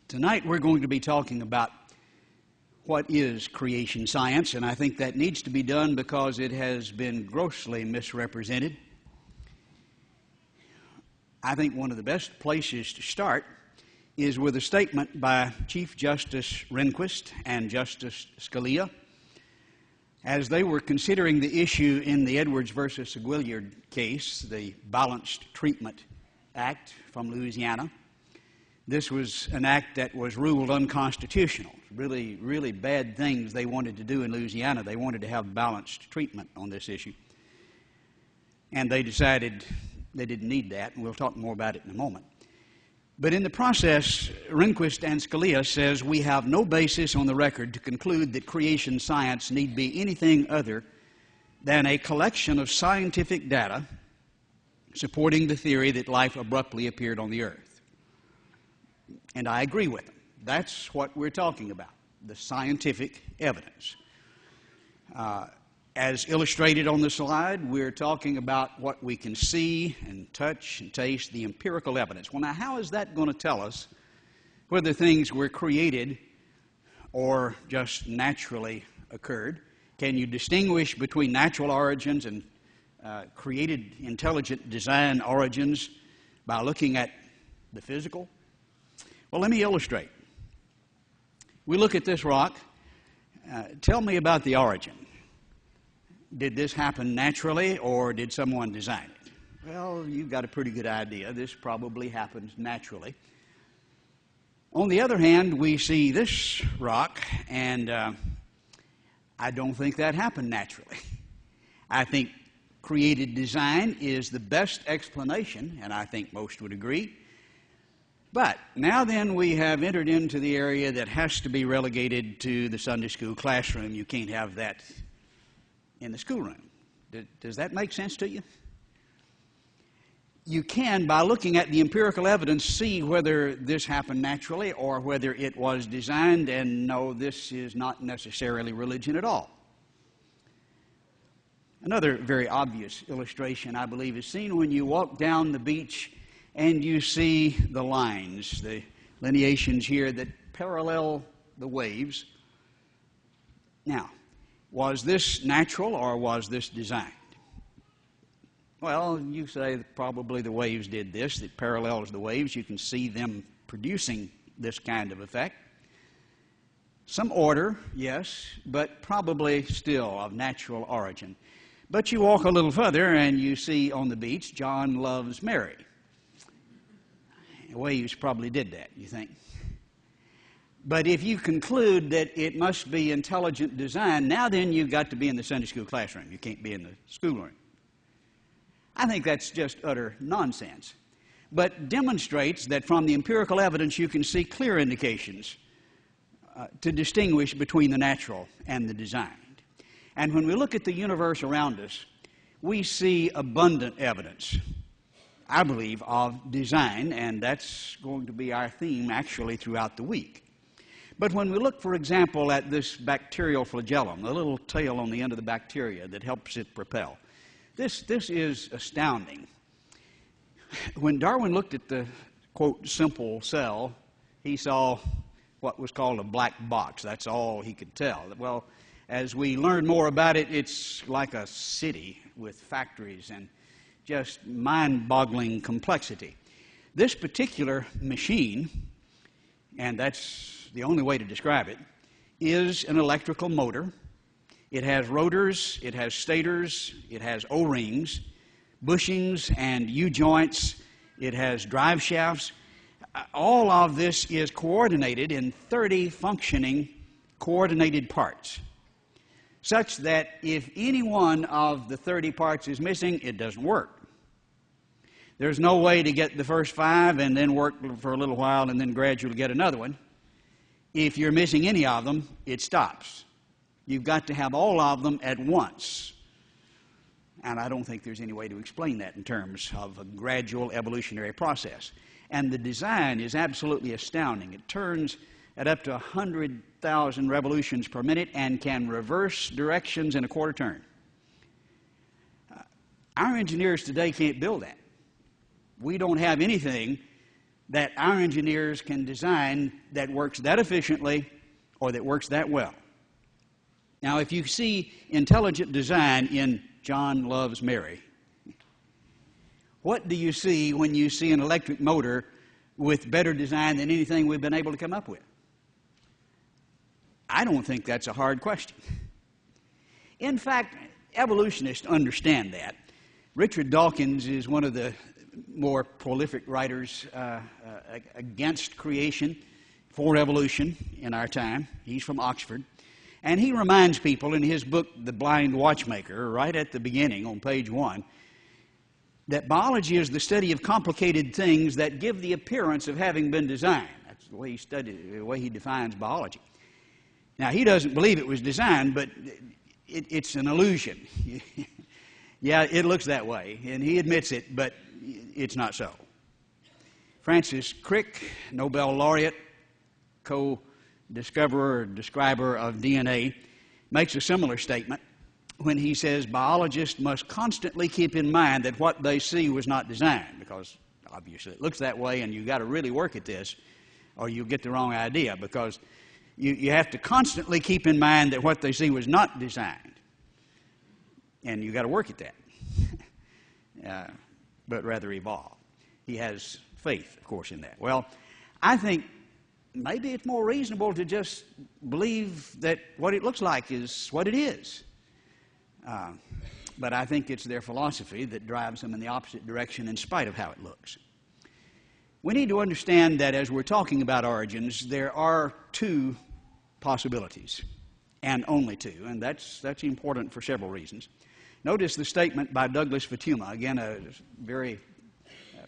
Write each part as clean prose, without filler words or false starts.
Tonight we're going to be talking about what is creation science, and I think that needs to be done because it has been grossly misrepresented. I think one of the best places to start is with a statement by Chief Justice Rehnquist and Justice Scalia as they were considering the issue in the Edwards versus Aguillard case, the Balanced Treatment Act from Louisiana. This was an act that was ruled unconstitutional. Really, really bad things they wanted to do in Louisiana. They wanted to have balanced treatment on this issue. And they decided they didn't need that, and we'll talk more about it in a moment. But in the process, Rehnquist and Scalia says we have no basis on the record to conclude that creation science need be anything other than a collection of scientific data supporting the theory that life abruptly appeared on the earth. And I agree with them. That's what we're talking about, the scientific evidence. As illustrated on the slide, we're talking about what we can see and touch and taste, the empirical evidence. Well, now, how is that going to tell us whether things were created or just naturally occurred? Can you distinguish between natural origins and created intelligent design origins by looking at the physical? Well, let me illustrate. We look at this rock. Tell me about the origin. Did this happen naturally or did someone design it? Well, you've got a pretty good idea. This probably happened naturally. On the other hand, we see this rock, and I don't think that happened naturally. I think created design is the best explanation, and I think most would agree. But now then we have entered into the area that has to be relegated to the Sunday school classroom. You can't have that in the schoolroom. Does that make sense to you? You can, by looking at the empirical evidence, see whether this happened naturally or whether it was designed, and no, this is not necessarily religion at all. Another very obvious illustration, I believe, is seen when you walk down the beach and you see the lines, the lineations here that parallel the waves. Now, was this natural or was this designed? Well, you say that probably the waves did this. It parallels the waves. You can see them producing this kind of effect. Some order, yes, but probably still of natural origin. But you walk a little further and you see on the beach, John loves Mary. Waves probably did that, you think. But if you conclude that it must be intelligent design, now then you've got to be in the Sunday school classroom. You can't be in the schoolroom. I think that's just utter nonsense, but demonstrates that from the empirical evidence you can see clear indications to distinguish between the natural and the designed. And when we look at the universe around us, we see abundant evidence, I believe, of design, and that's going to be our theme actually throughout the week. But when we look, for example, at this bacterial flagellum, the little tail on the end of the bacteria that helps it propel, this is astounding. When Darwin looked at the, quote, simple cell, he saw what was called a black box. That's all he could tell. Well, as we learn more about it, it's like a city with factories and just mind-boggling complexity. This particular machine, and that's the only way to describe it, is an electrical motor. It has rotors, it has stators, it has O-rings, bushings and U-joints, it has drive shafts. all of this is coordinated in 30 functioning coordinated parts, such that if any one of the 30 parts is missing, it doesn't work. There's no way to get the first 5 and then work for a little while and then gradually get another one. If you're missing any of them, it stops. You've got to have all of them at once. And I don't think there's any way to explain that in terms of a gradual evolutionary process. And the design is absolutely astounding. It turns at up to 100,000 revolutions per minute and can reverse directions in a quarter turn. Our engineers today can't build that. We don't have anything that our engineers can design that works that efficiently or that works that well. Now, if you see intelligent design in John Loves Mary, what do you see when you see an electric motor with better design than anything we've been able to come up with? I don't think that's a hard question. In fact, evolutionists understand that. Richard Dawkins is one of the more prolific writers against creation, for evolution in our time. He's from Oxford. And he reminds people in his book, The Blind Watchmaker, right at the beginning on page 1, that biology is the study of complicated things that give the appearance of having been designed. That's the way the way he defines biology. Now, he doesn't believe it was designed, but it's an illusion. Yeah, it looks that way, and he admits it, but it's not so. Francis Crick, Nobel laureate, co-discoverer or describer of DNA, makes a similar statement when he says biologists must constantly keep in mind that what they see was not designed, because obviously it looks that way and you've got to really work at this or you'll get the wrong idea, because you have to constantly keep in mind that what they see was not designed, and you've got to work at that, but rather evolve. He has faith, of course, in that. Well, I think maybe it's more reasonable to just believe that what it looks like is what it is. But I think it's their philosophy that drives them in the opposite direction in spite of how it looks. We need to understand that as we're talking about origins, there are 2 possibilities, and only 2, and that's important for several reasons. Notice the statement by Douglas Fatuma, again a very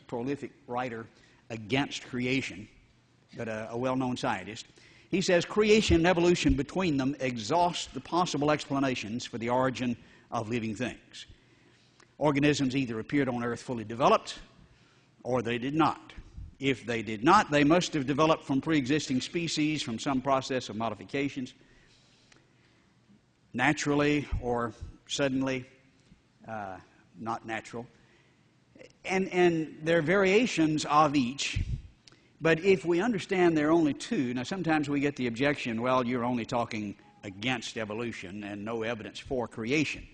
prolific writer against creation, but a well-known scientist. He says, creation and evolution between them exhaust the possible explanations for the origin of living things. Organisms either appeared on Earth fully developed, or they did not. If they did not, they must have developed from pre-existing species from some process of modifications, naturally or suddenly, not natural. And there are variations of each. But if we understand there are only 2, now sometimes we get the objection, well, you're only talking against evolution and no evidence for creation.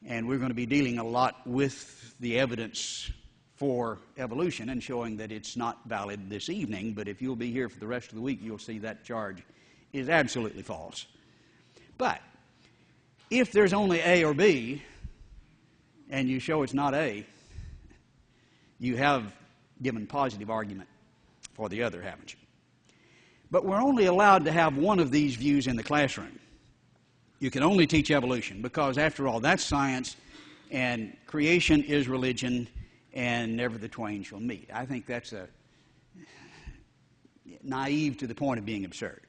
And we're going to be dealing a lot with the evidence for evolution and showing that it's not valid this evening. But if you'll be here for the rest of the week, you'll see that charge is absolutely false. But if there's only A or B, and you show it's not A, you have given positive argument for the other, haven't you? But we're only allowed to have one of these views in the classroom. You can only teach evolution because, after all, that's science, and creation is religion, and never the twain shall meet. I think that's naive to the point of being absurd.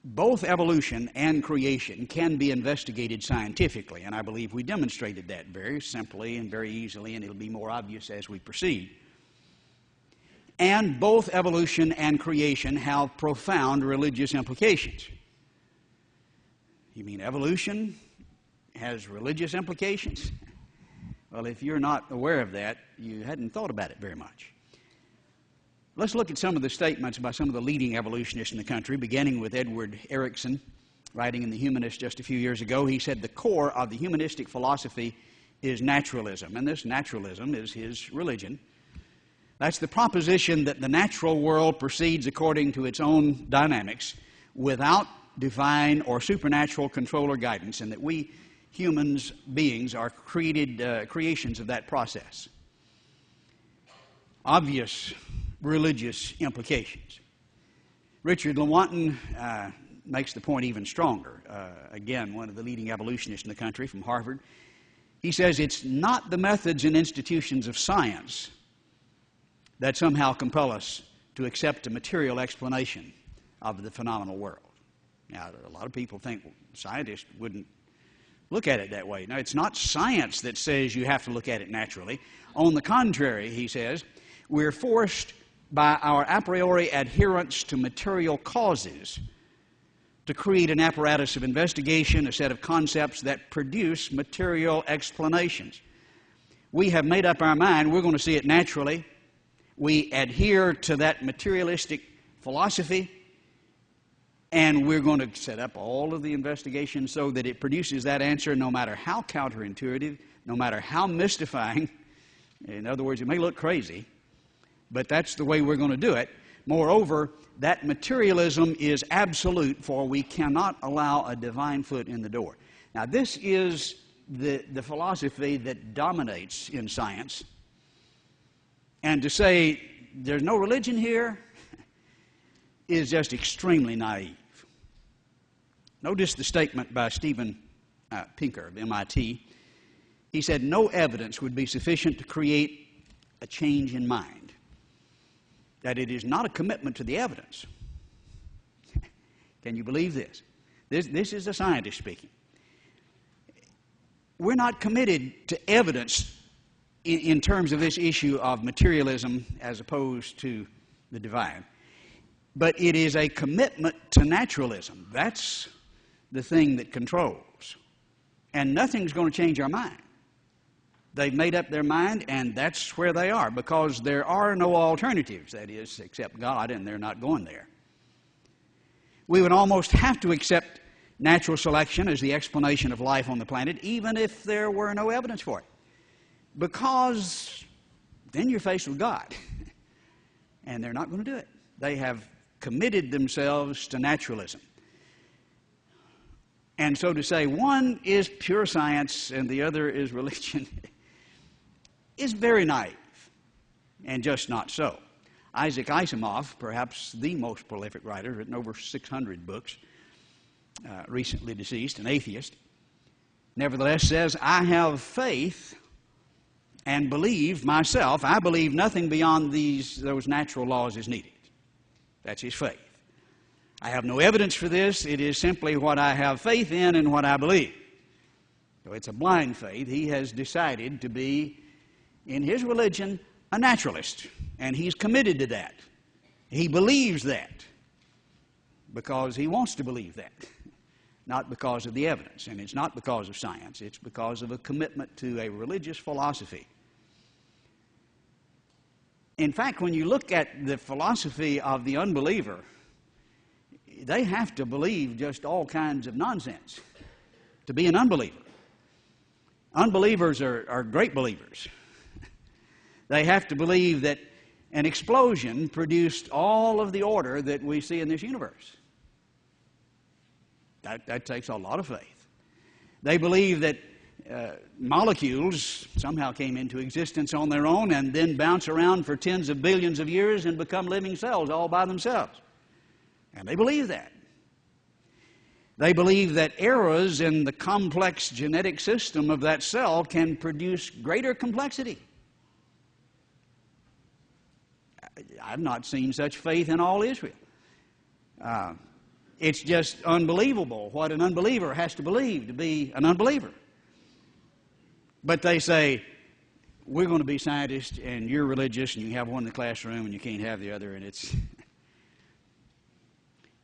Both evolution and creation can be investigated scientifically, and I believe we demonstrated that very simply and very easily, and it'll be more obvious as we proceed. And both evolution and creation have profound religious implications. You mean evolution has religious implications? Well, if you're not aware of that, you hadn't thought about it very much. Let's look at some of the statements by some of the leading evolutionists in the country, beginning with Edward Erickson, writing in The Humanist just a few years ago. He said the core of the humanistic philosophy is naturalism, and this naturalism is his religion. That's the proposition that the natural world proceeds according to its own dynamics without divine or supernatural control or guidance, and that we humans, beings, are creations of that process. obvious religious implications. Richard Lewontin makes the point even stronger. Again, one of the leading evolutionists in the country from Harvard. He says it's not the methods and institutions of science that somehow compel us to accept a material explanation of the phenomenal world. Now, a lot of people think scientists wouldn't look at it that way. No, it's not science that says you have to look at it naturally. On the contrary, he says, we're forced by our a priori adherence to material causes to create an apparatus of investigation, a set of concepts that produce material explanations. We have made up our mind we're going to see it naturally. We adhere to that materialistic philosophy, and we're going to set up all of the investigation so that it produces that answer, no matter how counterintuitive, no matter how mystifying. In other words, it may look crazy, but that's the way we're going to do it. Moreover, that materialism is absolute, for we cannot allow a divine foot in the door. Now, this is the philosophy that dominates in science. And to say there's no religion here is just extremely naive. Notice the statement by Steven Pinker of MIT. He said, no evidence would be sufficient to create a change in mind. That it is not a commitment to the evidence. Can you believe this? This is a scientist speaking. We're not committed to evidence in terms of this issue of materialism as opposed to the divine. But it is a commitment to naturalism. That's the thing that controls. And nothing's going to change our mind. They've made up their mind, and that's where they are, because there are no alternatives, that is, except God, and they're not going there. We would almost have to accept natural selection as the explanation of life on the planet, even if there were no evidence for it, because then you're faced with God, and they're not going to do it. They have committed themselves to naturalism. And so to say one is pure science and the other is religion is very naive, and just not so. Isaac Asimov, perhaps the most prolific writer, written over 600 books, recently deceased, an atheist, nevertheless says, I have faith and believe myself. I believe nothing beyond those natural laws is needed. That's his faith. I have no evidence for this. It is simply what I have faith in and what I believe. So it's a blind faith. He has decided to be, in his religion, a naturalist, and he's committed to that. He believes that because he wants to believe that, not because of the evidence. And it's not because of science. It's because of a commitment to a religious philosophy. In fact, when you look at the philosophy of the unbeliever, they have to believe just all kinds of nonsense to be an unbeliever. Unbelievers are great believers. They have to believe that an explosion produced all of the order that we see in this universe. That takes a lot of faith. They believe that molecules somehow came into existence on their own and then bounce around for tens of billions of years and become living cells all by themselves. And they believe that. They believe that errors in the complex genetic system of that cell can produce greater complexity. I've not seen such faith in all Israel. It's just unbelievable what an unbeliever has to believe to be an unbeliever. But they say, we're going to be scientists and you're religious and you have one in the classroom and you can't have the other. And it's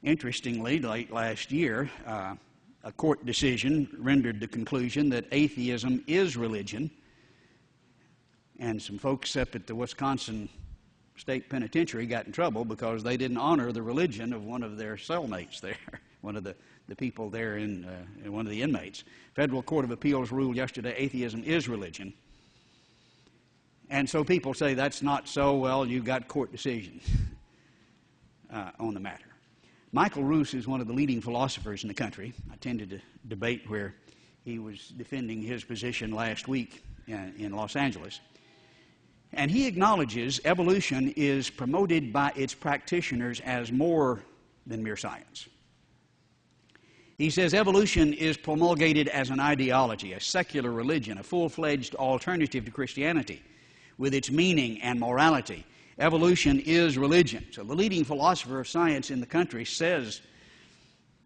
interestingly, late last year, a court decision rendered the conclusion that atheism is religion. And some folks up at the Wisconsin State Penitentiary got in trouble because they didn't honor the religion of one of their cellmates there, one of the people there in one of the inmates. Federal Court of Appeals ruled yesterday atheism is religion. And so people say that's not so. Well, you've got court decisions on the matter. Michael Roos is one of the leading philosophers in the country. I attended a debate where he was defending his position last week in Los Angeles. And he acknowledges evolution is promoted by its practitioners as more than mere science. He says evolution is promulgated as an ideology, a secular religion, a full-fledged alternative to Christianity with its meaning and morality. Evolution is religion. So the leading philosopher of science in the country says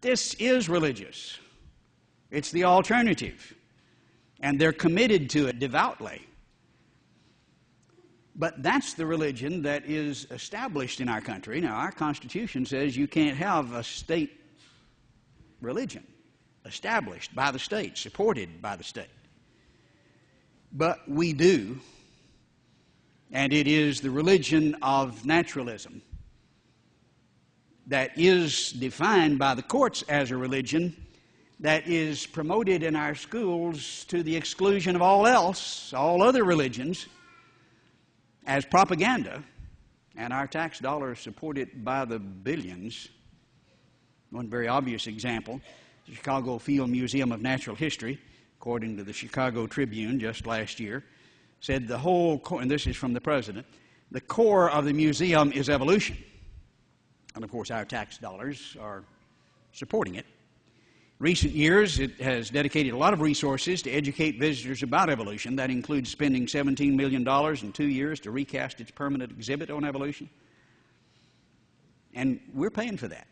this is religious. It's the alternative. And they're committed to it devoutly. But that's the religion that is established in our country. Now, our Constitution says you can't have a state religion established by the state, supported by the state. But we do, and it is the religion of naturalism that is defined by the courts as a religion that is promoted in our schools to the exclusion of all else, all other religions, as propaganda, and our tax dollars support it by the billions. One very obvious example, the Chicago Field Museum of Natural History, according to the Chicago Tribune just last year, said the whole, and this is from the president, the core of the museum is evolution. And of course our tax dollars are supporting it. Recent years, it has dedicated a lot of resources to educate visitors about evolution. That includes spending $17 million in 2 years to recast its permanent exhibit on evolution. And we're paying for that.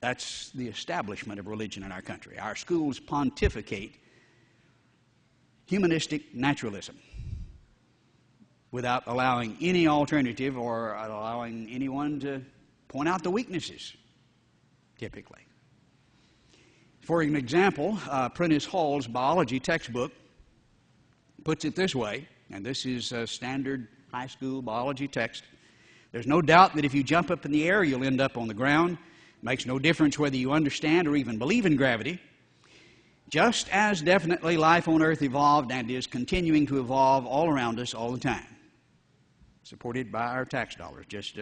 That's the establishment of religion in our country. Our schools pontificate humanistic naturalism without allowing any alternative or allowing anyone to point out the weaknesses, typically. For an example, Prentice Hall's biology textbook puts it this way, and this is a standard high school biology text. There's no doubt that if you jump up in the air, you'll end up on the ground. It makes no difference whether you understand or even believe in gravity. Just as definitely life on Earth evolved and is continuing to evolve all around us all the time. Supported by our tax dollars, just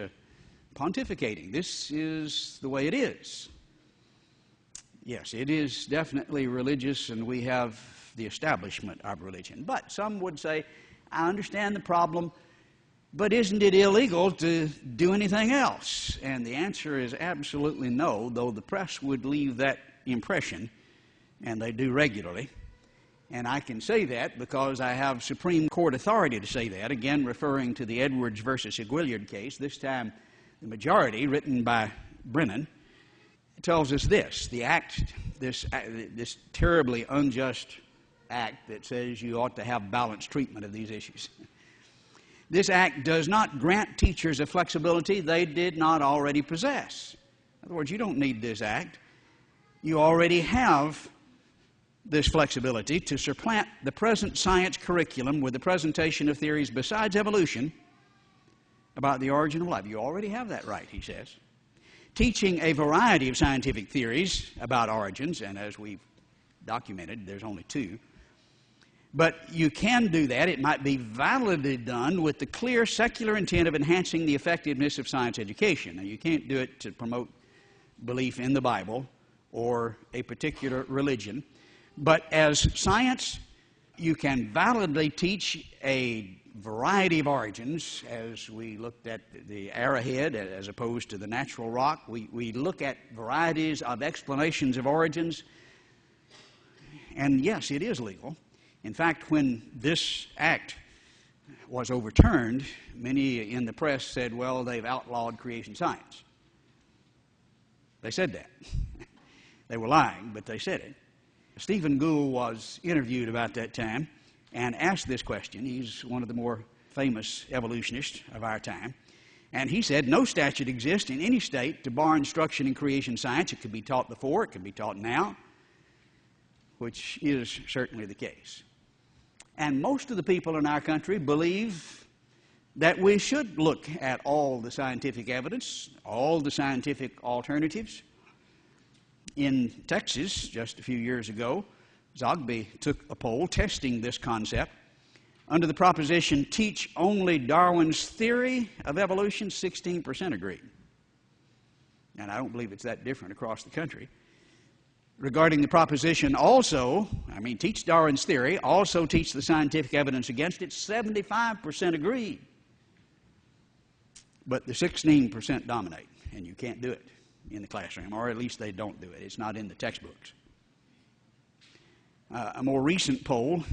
pontificating. This is the way it is. Yes, it is definitely religious, and we have the establishment of religion. But some would say, I understand the problem, but isn't it illegal to do anything else? And the answer is absolutely no, though the press would leave that impression, and they do regularly. And I can say that because I have Supreme Court authority to say that, again referring to the Edwards versus Aguillard case, this time the majority, written by Brennan, tells us this, the act, this terribly unjust act that says you ought to have balanced treatment of these issues. This act does not grant teachers a flexibility they did not already possess. In other words, you don't need this act. You already have this flexibility to supplant the present science curriculum with the presentation of theories besides evolution about the origin of life. You already have that right, he says. Teaching a variety of scientific theories about origins, and as we've documented, there's only two. But you can do that. It might be validly done with the clear secular intent of enhancing the effectiveness of science education. Now, you can't do it to promote belief in the Bible or a particular religion. But as science, you can validly teach a variety of origins, as we looked at the arrowhead as opposed to the natural rock. We look at varieties of explanations of origins, and yes, it is legal. In fact, when this act was overturned, many in the press said, well, they've outlawed creation science. They said that. They were lying, but they said it. Stephen Gould was interviewed about that time and asked this question. He's one of the more famous evolutionists of our time. And he said, no statute exists in any state to bar instruction in creation science. It could be taught before, it could be taught now, which is certainly the case. And most of the people in our country believe that we should look at all the scientific evidence, all the scientific alternatives. In Texas, just a few years ago, Zogby took a poll testing this concept. Under the proposition, teach only Darwin's theory of evolution, 16% agreed. And I don't believe it's that different across the country. regarding the proposition also, teach Darwin's theory, also teach the scientific evidence against it, 75% agreed. But the 16% dominate, and you can't do it in the classroom, or at least they don't do it. It's not in the textbooks. A more recent poll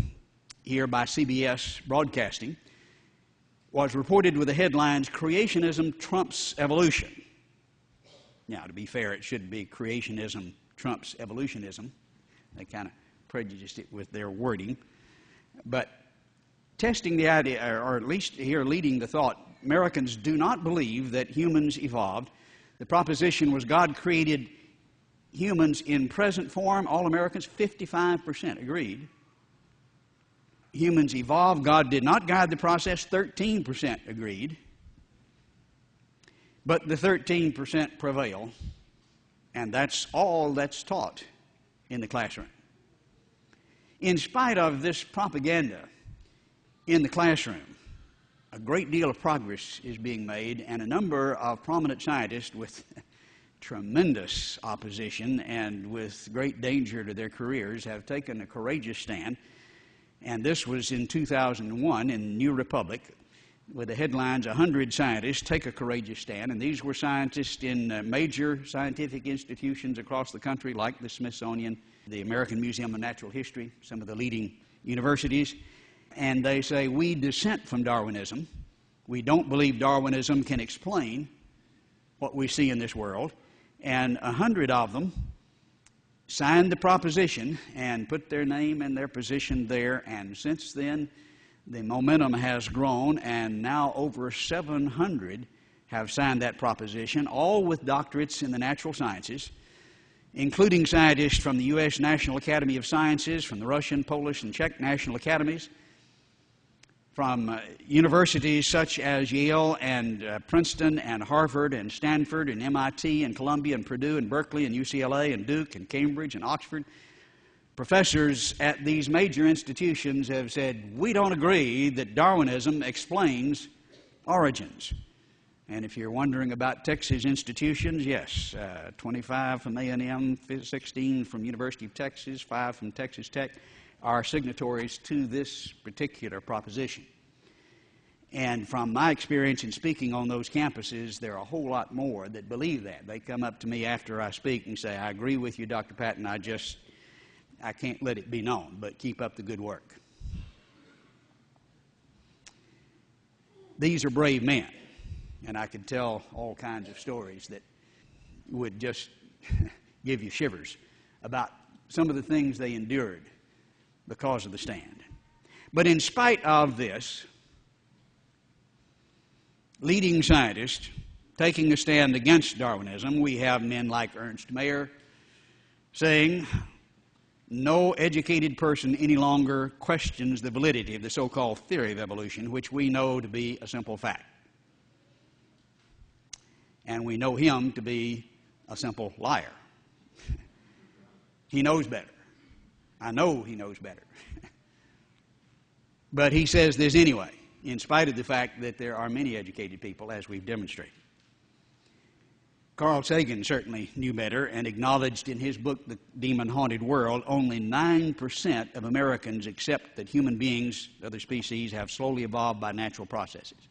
here by CBS Broadcasting was reported with the headlines, "Creationism Trumps Evolution." Now, to be fair, it should be "Creationism Trumps Evolutionism." They kind of prejudiced it with their wording. But testing the idea, or at least here leading the thought, Americans do not believe that humans evolved. The proposition was God created humans in present form. All Americans, 55% agreed. Humans evolved. God did not guide the process. 13% agreed. But the 13% prevail, and that's all that's taught in the classroom. In spite of this propaganda in the classroom, a great deal of progress is being made, and a number of prominent scientists with tremendous opposition and with great danger to their careers have taken a courageous stand. And this was in 2001 in New Republic, with the headlines, "100 scientists take a courageous stand." And these were scientists in major scientific institutions across the country, like the Smithsonian, the American Museum of Natural History, some of the leading universities. And they say, "We dissent from Darwinism. We don't believe Darwinism can explain what we see in this world." And 100 of them signed the proposition and put their name and their position there. And since then, the momentum has grown, and now over 700 have signed that proposition, all with doctorates in the natural sciences, including scientists from the U.S. National Academy of Sciences, from the Russian, Polish, and Czech national academies, from universities such as Yale and Princeton and Harvard and Stanford and MIT and Columbia and Purdue and Berkeley and UCLA and Duke and Cambridge and Oxford. Professors at these major institutions have said, "We don't agree that Darwinism explains origins." And if you're wondering about Texas institutions, yes, 25 from A&M, 16 from University of Texas, 5 from Texas Tech, are signatories to this particular proposition. And from my experience in speaking on those campuses, there are a whole lot more that believe that. They come up to me after I speak and say, "I agree with you, Dr. Patton, I can't let it be known, but keep up the good work." These are brave men, and I could tell all kinds of stories that would just give you shivers about some of the things they endured because of the stand. But in spite of this, leading scientists taking a stand against Darwinism, we have men like Ernst Mayr saying, "No educated person any longer questions the validity of the so-called theory of evolution, which we know to be a simple fact." And we know him to be a simple liar. He knows better. I know he knows better. But he says this anyway, in spite of the fact that there are many educated people, as we've demonstrated. Carl Sagan certainly knew better and acknowledged in his book, The Demon-Haunted World, only 9% of Americans accept that human beings, other species, have slowly evolved by natural processes.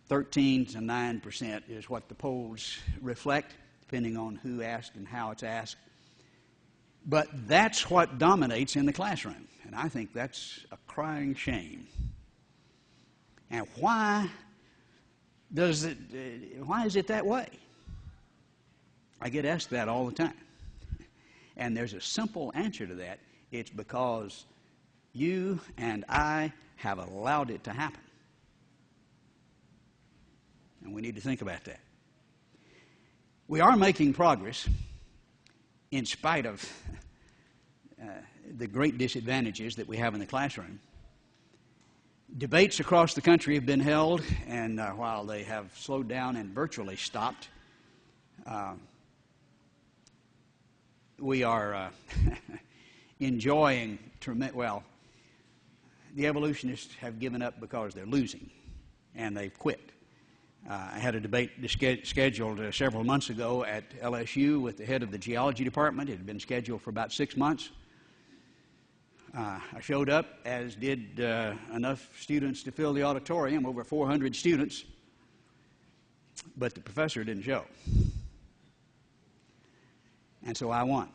13 to 9% is what the polls reflect, depending on who asked and how it's asked. But that's what dominates in the classroom, and I think that's a crying shame. And why is it that way? I get asked that all the time. And there's a simple answer to that. It's because you and I have allowed it to happen. And we need to think about that. We are making progress in spite of the great disadvantages that we have in the classroom. Debates across the country have been held, and while they have slowed down and virtually stopped, we are enjoying the evolutionists have given up because they're losing, and they've quit. I had a debate scheduled several months ago at LSU with the head of the geology department. It had been scheduled for about 6 months. I showed up, as did enough students to fill the auditorium, over 400 students, but the professor didn't show. And so I won.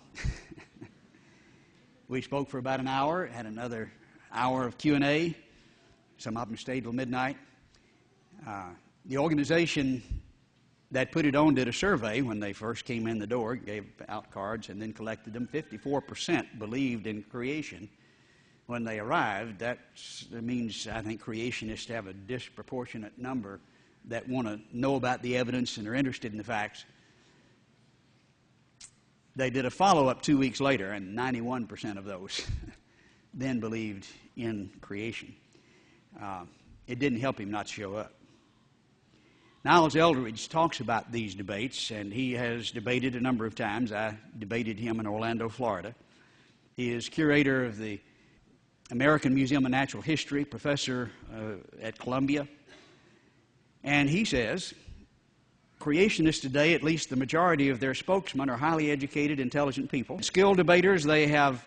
We spoke for about an hour, had another hour of Q&A. Some of them stayed till midnight. The organization that put it on did a survey when they first came in the door, gave out cards, and then collected them. 54% believed in creation when they arrived. That means, I think, creationists have a disproportionate number that want to know about the evidence and are interested in the facts. They did a follow-up 2 weeks later, and 91% of those then believed in creation. It didn't help him not to show up. Niles Eldridge talks about these debates, and he has debated a number of times. I debated him in Orlando, Florida. He is curator of the American Museum of Natural History, professor at Columbia. And he says, creationists today, at least the majority of their spokesmen, are highly educated, intelligent people. Skilled debaters, they have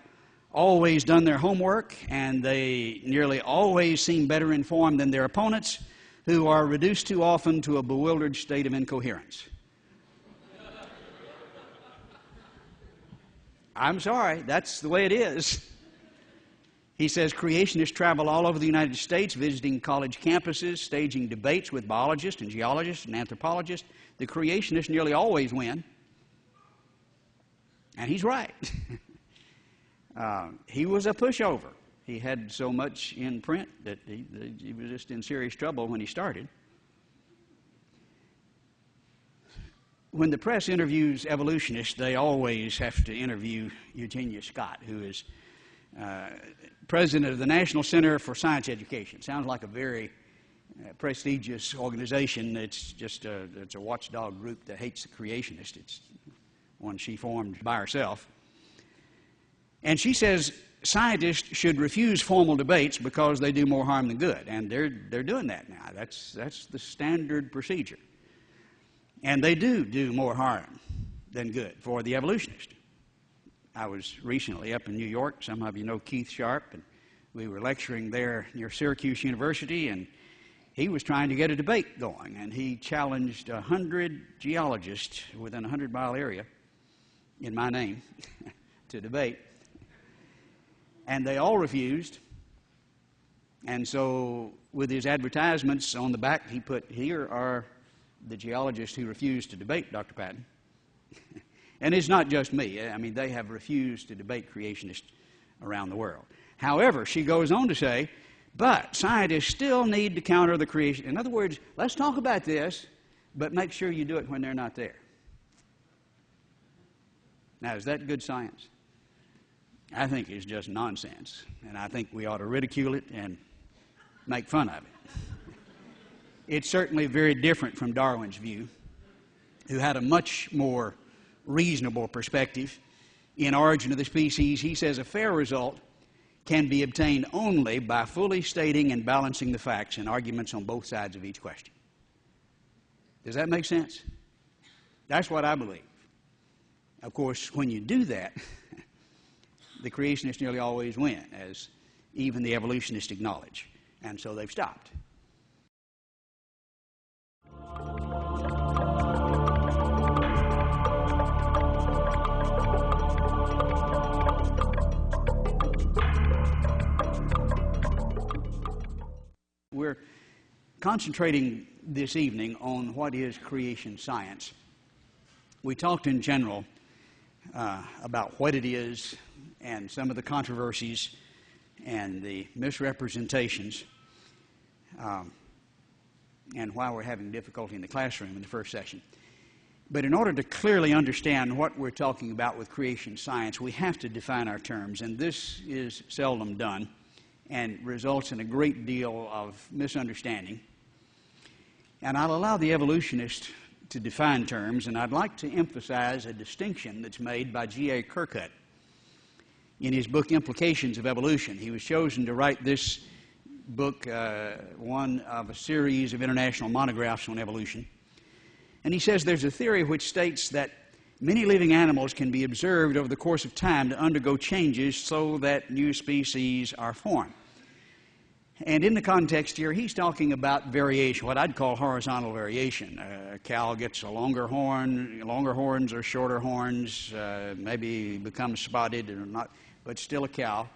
always done their homework, and they nearly always seem better informed than their opponents, who are reduced too often to a bewildered state of incoherence. I'm sorry, that's the way it is. He says creationists travel all over the United States, visiting college campuses, staging debates with biologists and geologists and anthropologists. The creationists nearly always win. And he's right. He was a pushover. He had so much in print that he was just in serious trouble when he started. When the press interviews evolutionists, they always have to interview Eugenia Scott, who is president of the National Center for Science Education. Sounds like a very prestigious organization. It's just it's a watchdog group that hates the creationists. It's one she formed by herself. And she says scientists should refuse formal debates because they do more harm than good. And they're doing that now. That's the standard procedure. And they do more harm than good for the evolutionist. I was recently up in New York. Some of you know Keith Sharp, and we were lecturing there near Syracuse University, and he was trying to get a debate going, and he challenged 100 geologists within a 100-mile area in my name to debate. And they all refused. And so with his advertisements on the back, he put, "Here are the geologists who refused to debate Dr. Patton." And it's not just me. I mean, they have refused to debate creationists around the world. However, she goes on to say, but scientists still need to counter the creation. In other words, let's talk about this, but make sure you do it when they're not there. Now, is that good science? I think it's just nonsense, and I think we ought to ridicule it and make fun of it. It's certainly very different from Darwin's view, who had a much more reasonable perspective. In Origin of the Species, he says a fair result can be obtained only by fully stating and balancing the facts in arguments on both sides of each question. Does that make sense? That's what I believe. Of course, when you do that, the creationists nearly always win, as even the evolutionists acknowledge. And so they've stopped. We're concentrating this evening on what is creation science. We talked in general about what it is and some of the controversies and the misrepresentations and why we're having difficulty in the classroom in the first session. But in order to clearly understand what we're talking about with creation science, we have to define our terms, and this is seldom done and results in a great deal of misunderstanding. And I'll allow the evolutionist to define terms, and I'd like to emphasize a distinction that's made by G.A. Kirkut in his book Implications of Evolution. He was chosen to write this book, one of a series of international monographs on evolution. And he says there's a theory which states that many living animals can be observed over the course of time to undergo changes so that new species are formed. And in the context here, he's talking about variation, what I'd call horizontal variation. A cow gets a longer horns or shorter horns, maybe becomes spotted or not, but still a cow.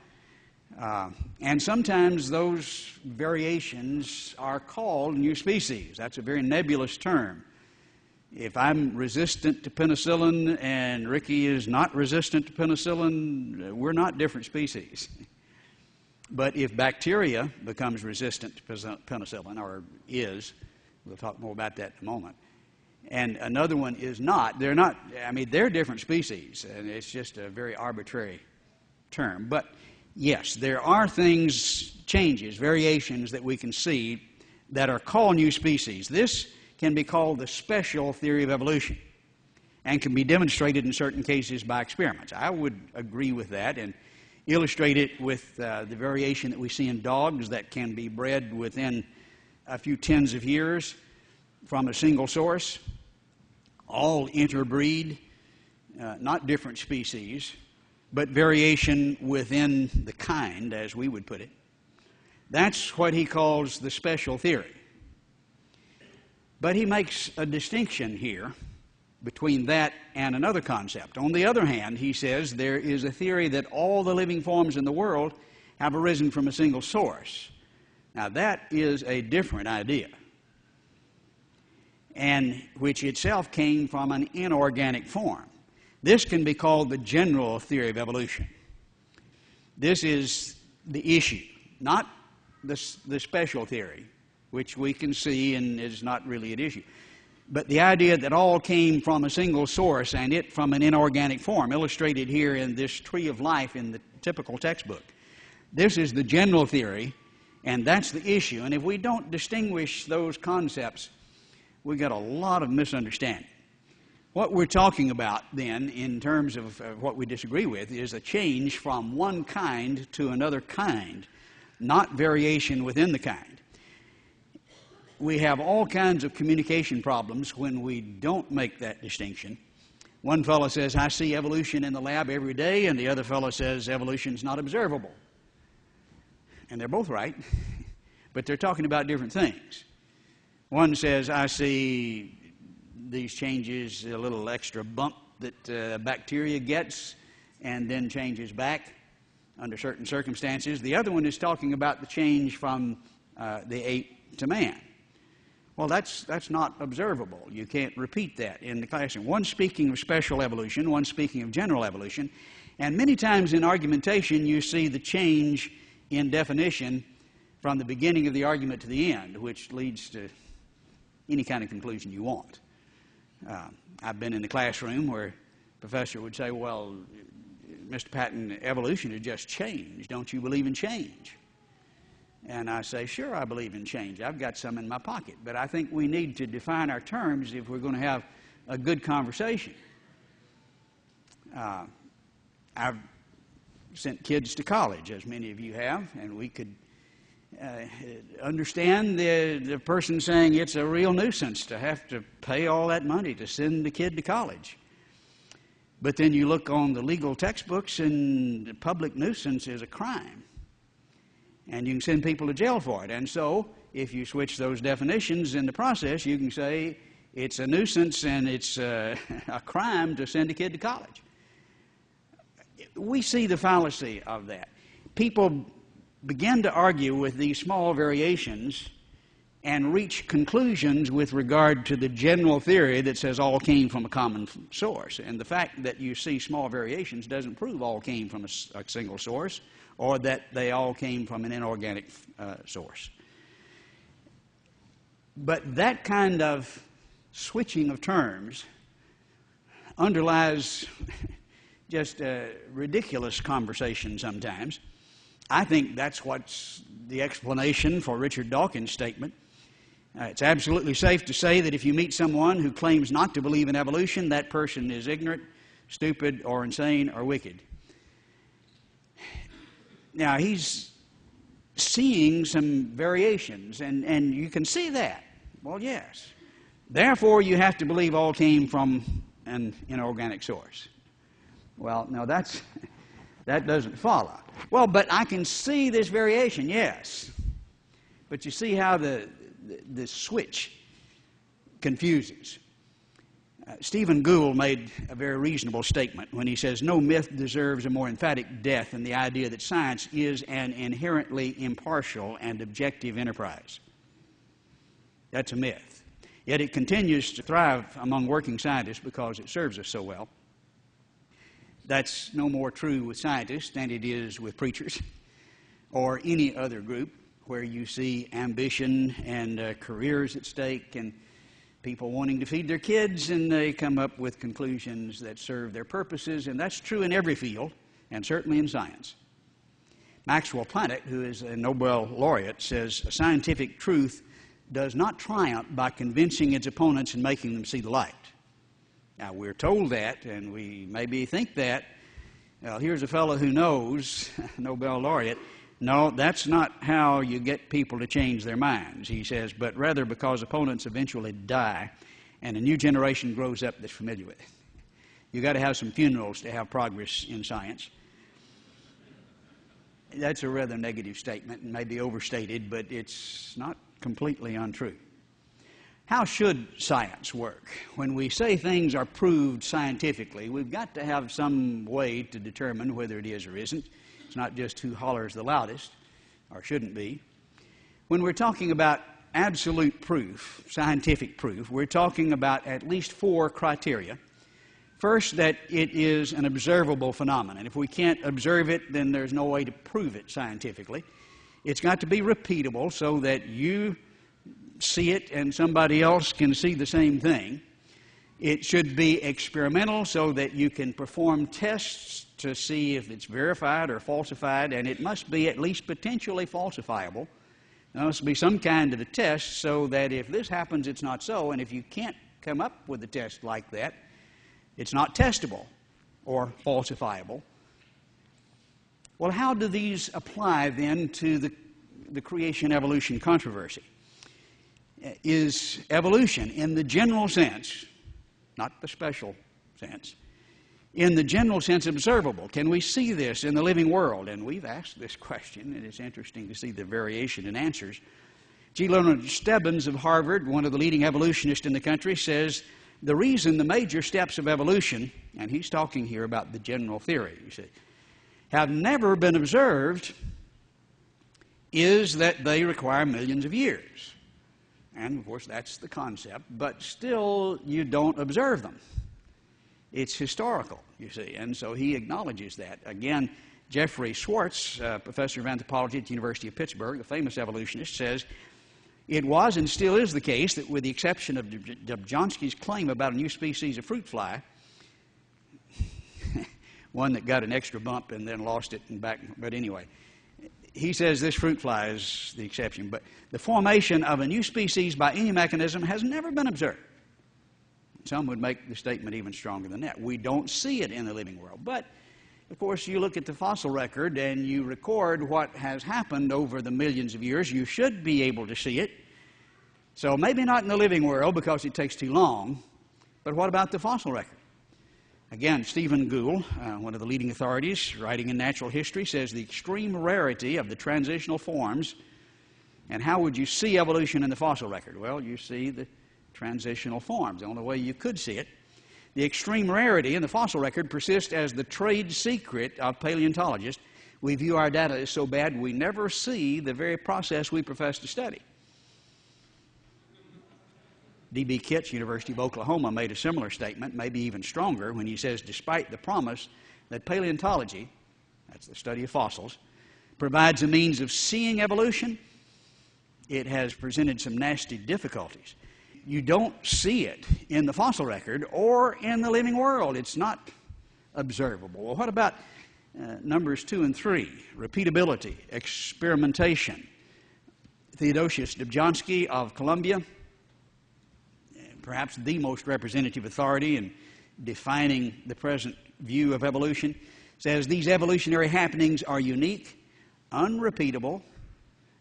And sometimes those variations are called new species. That's a very nebulous term. If I'm resistant to penicillin and Ricky is not resistant to penicillin, we're not different species. But if bacteria becomes resistant to penicillin, or is, we'll talk more about that in a moment, and another one is not, they're different species, and it's just a very arbitrary term. But yes, there are changes, variations that we can see that are called new species. This can be called the special theory of evolution and can be demonstrated in certain cases by experiments. I would agree with that and illustrate it with the variation that we see in dogs that can be bred within a few tens of years from a single source, all interbreed, not different species, but variation within the kind, as we would put it. That's what he calls the special theory. But he makes a distinction here between that and another concept. On the other hand, he says there is a theory that all the living forms in the world have arisen from a single source. Now that is a different idea, and which itself came from an inorganic form. This can be called the general theory of evolution. This is the issue, not the special theory, which we can see and is not really an issue. But the idea that all came from a single source and it from an inorganic form, illustrated here in this tree of life in the typical textbook. This is the general theory, and that's the issue. And if we don't distinguish those concepts, we got a lot of misunderstanding. What we're talking about then, in terms of what we disagree with, is a change from one kind to another kind, not variation within the kind. We have all kinds of communication problems when we don't make that distinction. One fellow says, I see evolution in the lab every day, and the other fellow says evolution is not observable. And they're both right, but they're talking about different things. One says, I see these changes, a little extra bump that bacteria gets and then changes back under certain circumstances. The other one is talking about the change from the ape to man. Well, that's not observable. You can't repeat that in the classroom. One's speaking of special evolution, one's speaking of general evolution, and many times in argumentation you see the change in definition from the beginning of the argument to the end, which leads to any kind of conclusion you want. I've been in the classroom where a professor would say, well, Mr. Patton, evolution has just changed. Don't you believe in change? And I say, sure, I believe in change. I've got some in my pocket. But I think we need to define our terms if we're going to have a good conversation. I've sent kids to college, as many of you have, and we could understand the person saying it's a real nuisance to have to pay all that money to send the kid to college. But then you look on the legal textbooks, and the public nuisance is a crime. And you can send people to jail for it. And so, if you switch those definitions in the process, you can say it's a nuisance and it's a crime to send a kid to college. We see the fallacy of that. People begin to argue with these small variations and reach conclusions with regard to the general theory that says all came from a common source. And the fact that you see small variations doesn't prove all came from a single source, or that they all came from an inorganic source. But that kind of switching of terms underlies just a ridiculous conversation sometimes. I think that's what's the explanation for Richard Dawkins' statement. It's absolutely safe to say that if you meet someone who claims not to believe in evolution, that person is ignorant, stupid, or insane, or wicked. Now, he's seeing some variations, and you can see that. Well, yes. Therefore, you have to believe all came from an inorganic source. Well, no, that doesn't follow. Well, but I can see this variation, yes. But you see how the switch confuses. Stephen Gould made a very reasonable statement when he says, no myth deserves a more emphatic death than the idea that science is an inherently impartial and objective enterprise. That's a myth. Yet it continues to thrive among working scientists because it serves us so well. That's no more true with scientists than it is with preachers or any other group where you see ambition and careers at stake and people wanting to feed their kids, and they come up with conclusions that serve their purposes, and that's true in every field, and certainly in science. Maxwell Planet, who is a Nobel laureate, says scientific truth does not triumph by convincing its opponents and making them see the light. Now, we're told that, and we maybe think that. Well, here's a fellow who knows, Nobel laureate. No, that's not how you get people to change their minds, he says, but rather because opponents eventually die and a new generation grows up that's familiar with it. You've got to have some funerals to have progress in science. That's a rather negative statement and maybe overstated, but it's not completely untrue. How should science work? When we say things are proved scientifically, we've got to have some way to determine whether it is or isn't. It's not just who hollers the loudest, or shouldn't be. When we're talking about absolute proof, scientific proof, we're talking about at least 4 criteria. First, that it is an observable phenomenon. If we can't observe it, then there's no way to prove it scientifically. It's got to be repeatable so that you see it and somebody else can see the same thing. It should be experimental so that you can perform tests to see if it's verified or falsified, and it must be at least potentially falsifiable. There must be some kind of a test so that if this happens, it's not so, and if you can't come up with a test like that, it's not testable or falsifiable. Well, how do these apply then to the creation-evolution controversy? Is evolution, in the general sense, not the special sense, in the general sense observable? Can we see this in the living world? And we've asked this question, and it's interesting to see the variation in answers. G. Leonard Stebbins of Harvard, one of the leading evolutionists in the country, says the reason the major steps of evolution, and he's talking here about the general theory, you see, have never been observed is that they require millions of years. And, of course, that's the concept, but still you don't observe them. It's historical, you see, and so he acknowledges that. Again, Jeffrey Schwartz, professor of anthropology at the University of Pittsburgh, the famous evolutionist, says, it was and still is the case that with the exception of Dobzhansky's claim about a new species of fruit fly, one that got an extra bump and then lost it and back, but anyway, he says this fruit fly is the exception, but the formation of a new species by any mechanism has never been observed. Some would make the statement even stronger than that. We don't see it in the living world. But, of course, you look at the fossil record and you record what has happened over the millions of years. You should be able to see it. So maybe not in the living world because it takes too long, but what about the fossil record? Again, Stephen Gould, one of the leading authorities writing in natural history, says the extreme rarity of the transitional forms. And how would you see evolution in the fossil record? Well, you see the transitional forms, the only way you could see it. The extreme rarity in the fossil record persists as the trade secret of paleontologists. We view our data as so bad we never see the very process we profess to study. D.B. Kitts, University of Oklahoma, made a similar statement, maybe even stronger, when he says, despite the promise that paleontology, that's the study of fossils, provides a means of seeing evolution, it has presented some nasty difficulties. You don't see it in the fossil record or in the living world. It's not observable. Well, what about numbers 2 and 3? Repeatability, experimentation. Theodosius Dobzhansky of Columbia, perhaps the most representative authority in defining the present view of evolution, says these evolutionary happenings are unique, unrepeatable,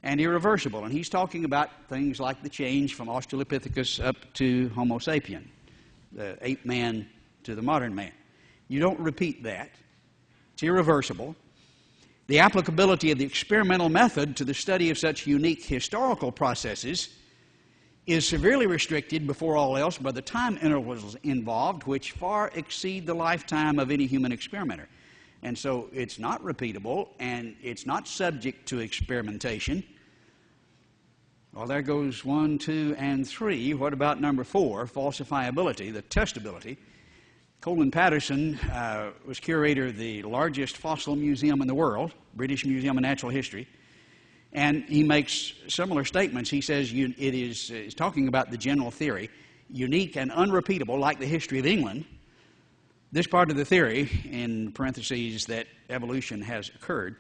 and irreversible. And he's talking about things like the change from Australopithecus up to Homo sapien, the ape man to the modern man. You don't repeat that. It's irreversible. The applicability of the experimental method to the study of such unique historical processes is severely restricted, before all else, by the time intervals involved, which far exceed the lifetime of any human experimenter. And so it's not repeatable, and it's not subject to experimentation. Well, there goes 1, 2, and 3. What about number 4, falsifiability, the testability? Colin Patterson was curator of the largest fossil museum in the world, British Museum of Natural History, and he makes similar statements. He says it is talking about the general theory, unique and unrepeatable, like the history of England. This part of the theory, in parentheses, that evolution has occurred,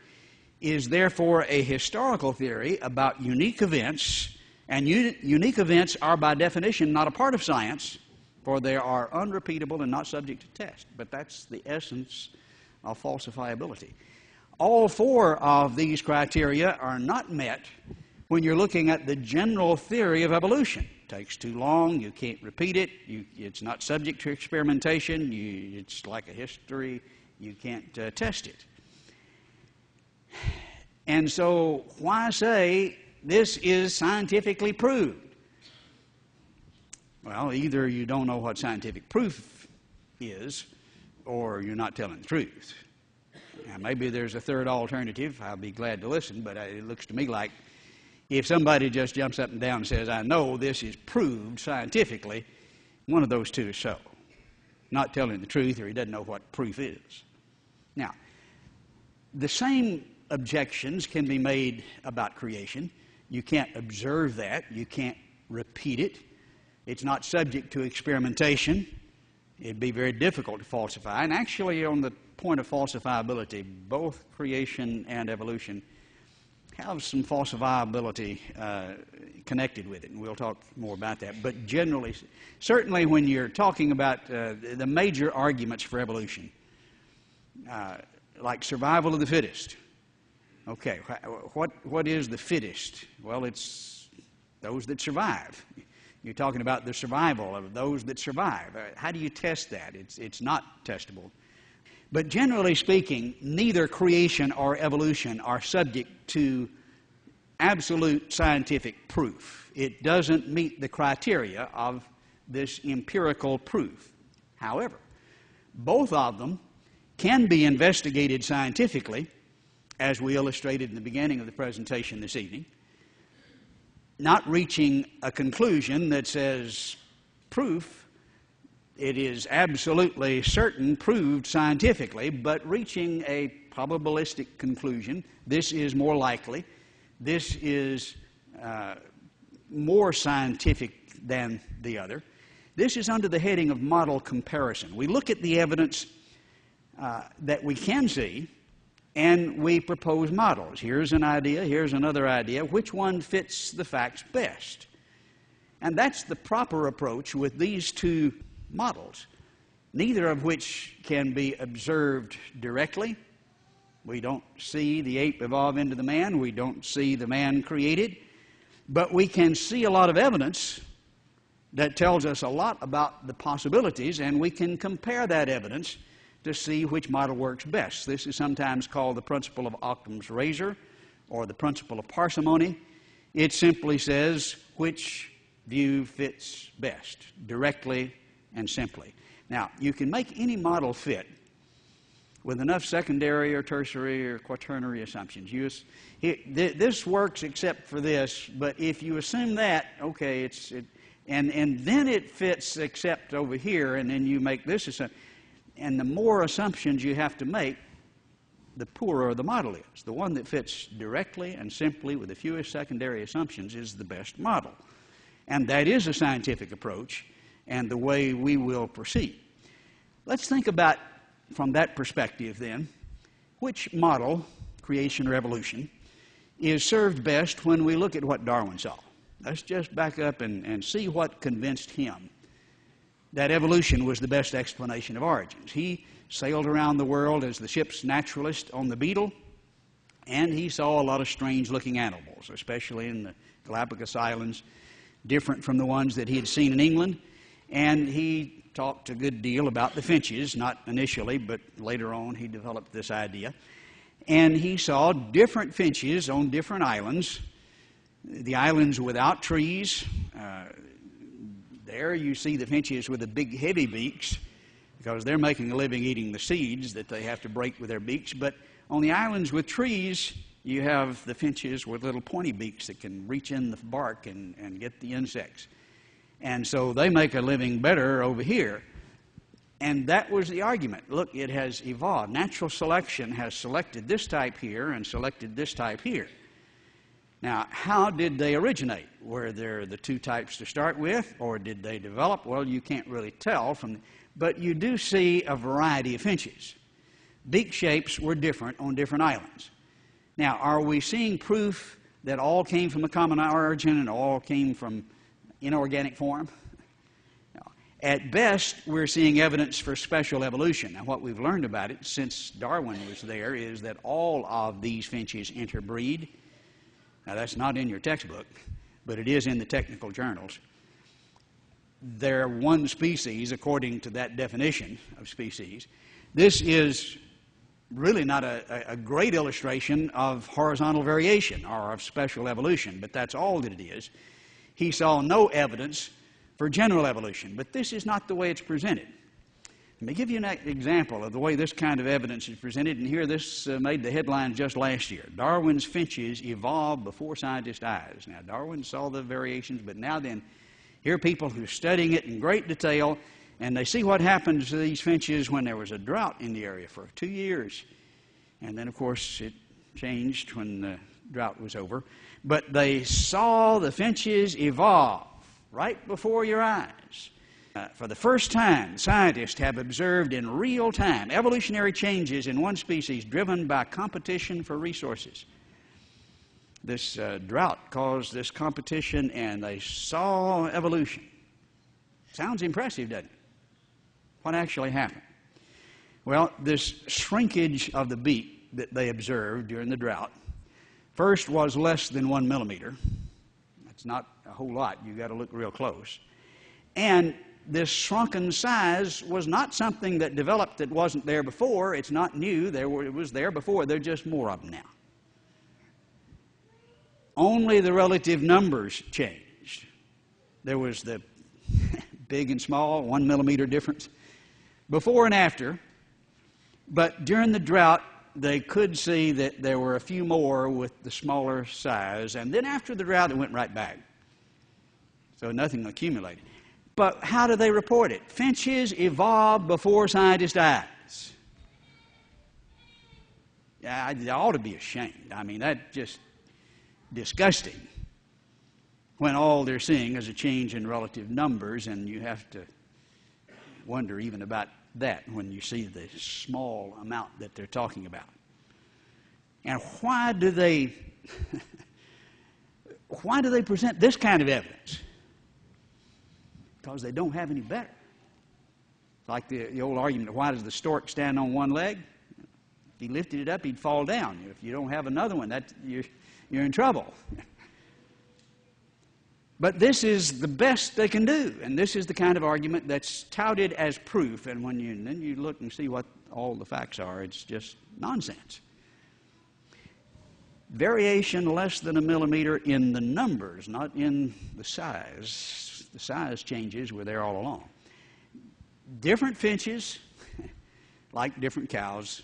is therefore a historical theory about unique events, and unique events are by definition not a part of science, for they are unrepeatable and not subject to test. But that's the essence of falsifiability. All 4 of these criteria are not met when you're looking at the general theory of evolution. It takes too long, you can't repeat it, it's not subject to experimentation, it's like a history, you can't test it. And so why say this is scientifically proved? Well, either you don't know what scientific proof is, or you're not telling the truth. Now, maybe there's a third alternative. I'll be glad to listen, but it looks to me like if somebody just jumps up and down and says, I know this is proved scientifically, one of those two is so. Not telling the truth, or he doesn't know what proof is. Now, the same objections can be made about creation. You can't observe that. You can't repeat it. It's not subject to experimentation. It'd be very difficult to falsify. And actually, on the point of falsifiability, both creation and evolution have some falsifiability connected with it, and we'll talk more about that. But generally, certainly when you're talking about the major arguments for evolution, like survival of the fittest. Okay, what is the fittest? Well, it's those that survive. You're talking about the survival of those that survive. How do you test that? It's not testable. But generally speaking, neither creation or evolution are subject to absolute scientific proof. It doesn't meet the criteria of this empirical proof. However, both of them can be investigated scientifically, as we illustrated in the beginning of the presentation this evening, not reaching a conclusion that says proof, it is absolutely certain, proved scientifically, but reaching a probabilistic conclusion. This is more likely. This is more scientific than the other. This is under the heading of model comparison. We look at the evidence that we can see, and we propose models. Here's an idea, here's another idea. Which one fits the facts best? And that's the proper approach with these two models, neither of which can be observed directly. We don't see the ape evolve into the man. We don't see the man created. But we can see a lot of evidence that tells us a lot about the possibilities, and we can compare that evidence to see which model works best. This is sometimes called the principle of Occam's razor, or the principle of parsimony. It simply says which view fits best, directly and simply. Now, you can make any model fit with enough secondary or tertiary or quaternary assumptions. This works except for this, but if you assume that, okay, and then it fits except over here, and then you make this assumption. And the more assumptions you have to make, the poorer the model is. The one that fits directly and simply with the fewest secondary assumptions is the best model. And that is a scientific approach and the way we will proceed. Let's think about, from that perspective then, which model, creation or evolution, is served best when we look at what Darwin saw. Let's just back up and see what convinced him that evolution was the best explanation of origins. He sailed around the world as the ship's naturalist on the Beetle, And he saw a lot of strange-looking animals, especially in the Galapagos Islands, different from the ones that he had seen in England. And he talked a good deal about the finches, not initially, but later on he developed this idea. And he saw different finches on different islands, the islands without trees. There you see the finches with the big heavy beaks, because they're making a living eating the seeds that they have to break with their beaks. But on the islands with trees, you have the finches with little pointy beaks that can reach in the bark and get the insects. And so they make a living better over here. And that was the argument. Look, it has evolved. Natural selection has selected this type here and selected this type here. Now, how did they originate? Were there the two types to start with, or did they develop? Well, you can't really tell from, but you do see a variety of finches. Beak shapes were different on different islands. Now, are we seeing proof that all came from a common origin and all came from inorganic form? No. At best, we're seeing evidence for special evolution. Now, what we've learned about it since Darwin was there is that all of these finches interbreed. Now, that's not in your textbook, but it is in the technical journals. They're one species according to that definition of species. This is really not a great illustration of horizontal variation or of special evolution, but that's all that it is. He saw no evidence for general evolution, but this is not the way it's presented. Let me give you an example of the way this kind of evidence is presented, and here this made the headlines just last year. Darwin's finches evolved before scientists' eyes. Now, Darwin saw the variations, but now then, here are people who are studying it in great detail, and they see what happens to these finches when there was a drought in the area for 2 years. And then, of course, it changed when the drought was over. But they saw the finches evolve right before your eyes. For the first time, scientists have observed in real time evolutionary changes in one species driven by competition for resources. This drought caused this competition, and they saw evolution. Sounds impressive, doesn't it? What actually happened? Well, this shrinkage of the beak that they observed during the drought first was less than 1 millimeter. That's not a whole lot. You've got to look real close. And this shrunken size was not something that developed that wasn't there before. It's not new. It was there before. There are just more of them now. Only the relative numbers changed. There was the big and small, 1 millimeter difference, before and after. But during the drought, they could see that there were a few more with the smaller size. And then after the drought, it went right back. So nothing accumulated. But how do they report it? Finches evolved before scientists' eyes. Yeah, they ought to be ashamed. I mean, that's just disgusting when all they're seeing is a change in relative numbers, and you have to wonder even about that when you see the small amount that they're talking about. And why do they present this kind of evidence? Because they don't have any better. Like the old argument, why does the stork stand on one leg? If he lifted it up, he'd fall down. If you don't have another one, you're in trouble. But this is the best they can do, and this is the kind of argument that's touted as proof, and then you look and see what all the facts are, it's just nonsense. Variation less than 1 millimeter in the numbers, not in the size. The size changes were there all along. Different finches, like different cows.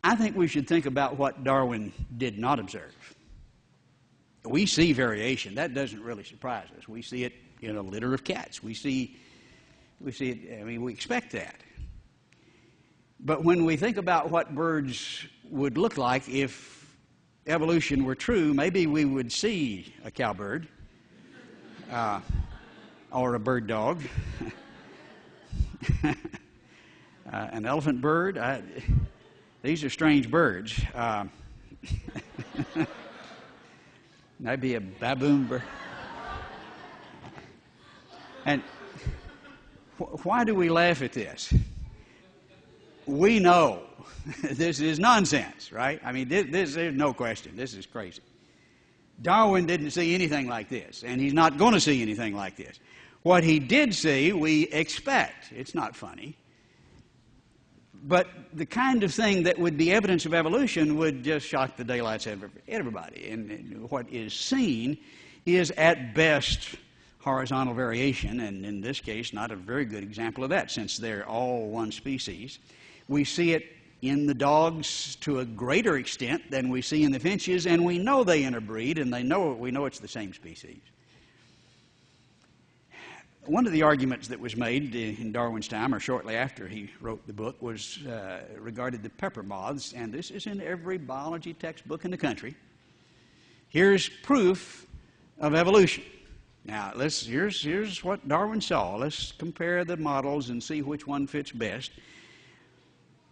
I think we should think about what Darwin did not observe. We see variation. That doesn't really surprise us. We see it in a litter of cats. We see it, I mean, we expect that. But when we think about what birds would look like if evolution were true, maybe we would see a cowbird or a bird dog, an elephant bird. These are strange birds. Maybe a baboon bird. And why do we laugh at this? We know this is nonsense, right? I mean, there's no question. This is crazy. Darwin didn't see anything like this, and he's not going to see anything like this. What he did see, we expect. It's not funny. But the kind of thing that would be evidence of evolution would just shock the daylights out of everybody. And what is seen is at best horizontal variation, and in this case not a very good example of that, since they're all one species. We see it in the dogs to a greater extent than we see in the finches, and we know they interbreed, and we know it's the same species. One of the arguments that was made in Darwin's time, or shortly after he wrote the book, was regarded the pepper moths, and this is in every biology textbook in the country. Here's proof of evolution. Now, here's what Darwin saw. Let's compare the models and see which one fits best.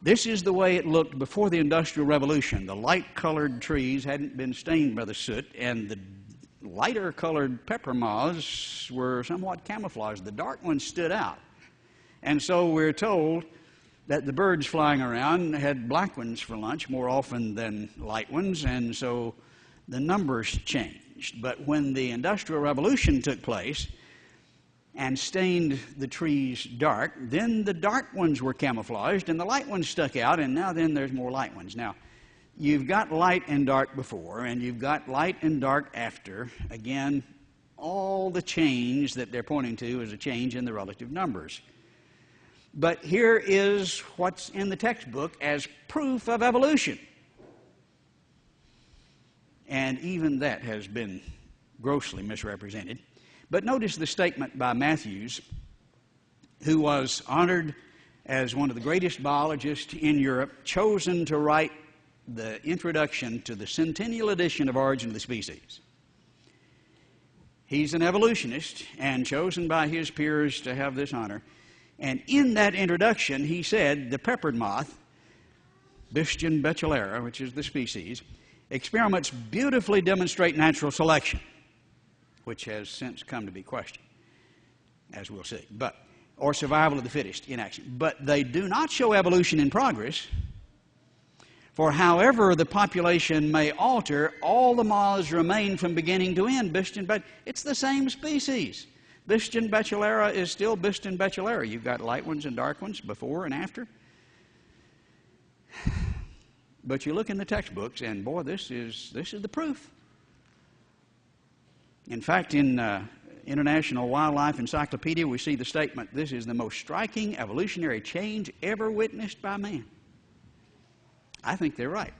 This is the way it looked before the Industrial Revolution. The light-colored trees hadn't been stained by the soot, and the lighter-colored pepper moths were somewhat camouflaged. The dark ones stood out. And so we're told that the birds flying around had black ones for lunch more often than light ones, and so the numbers changed. But when the Industrial Revolution took place and stained the trees dark, then the dark ones were camouflaged and the light ones stuck out, and now then there's more light ones. Now, you've got light and dark before, and you've got light and dark after. Again, all the change that they're pointing to is a change in the relative numbers. But here is what's in the textbook as proof of evolution. And even that has been grossly misrepresented. But notice the statement by Matthews, who was honored as one of the greatest biologists in Europe, chosen to write the introduction to the centennial edition of Origin of the Species. He's an evolutionist and chosen by his peers to have this honor. And in that introduction, he said the peppered moth, Bistion betulera, which is the species, experiments beautifully demonstrate natural selection, which has since come to be questioned, as we'll see, or survival of the fittest in action. But they do not show evolution in progress, for however the population may alter, all the moths remain from beginning to end. It's the same species. Bistion betulera is still Bistion betulera. You've got light ones and dark ones before and after. But you look in the textbooks, and boy, this is the proof. In fact, in International Wildlife Encyclopedia, we see the statement, "This is the most striking evolutionary change ever witnessed by man." I think they're right.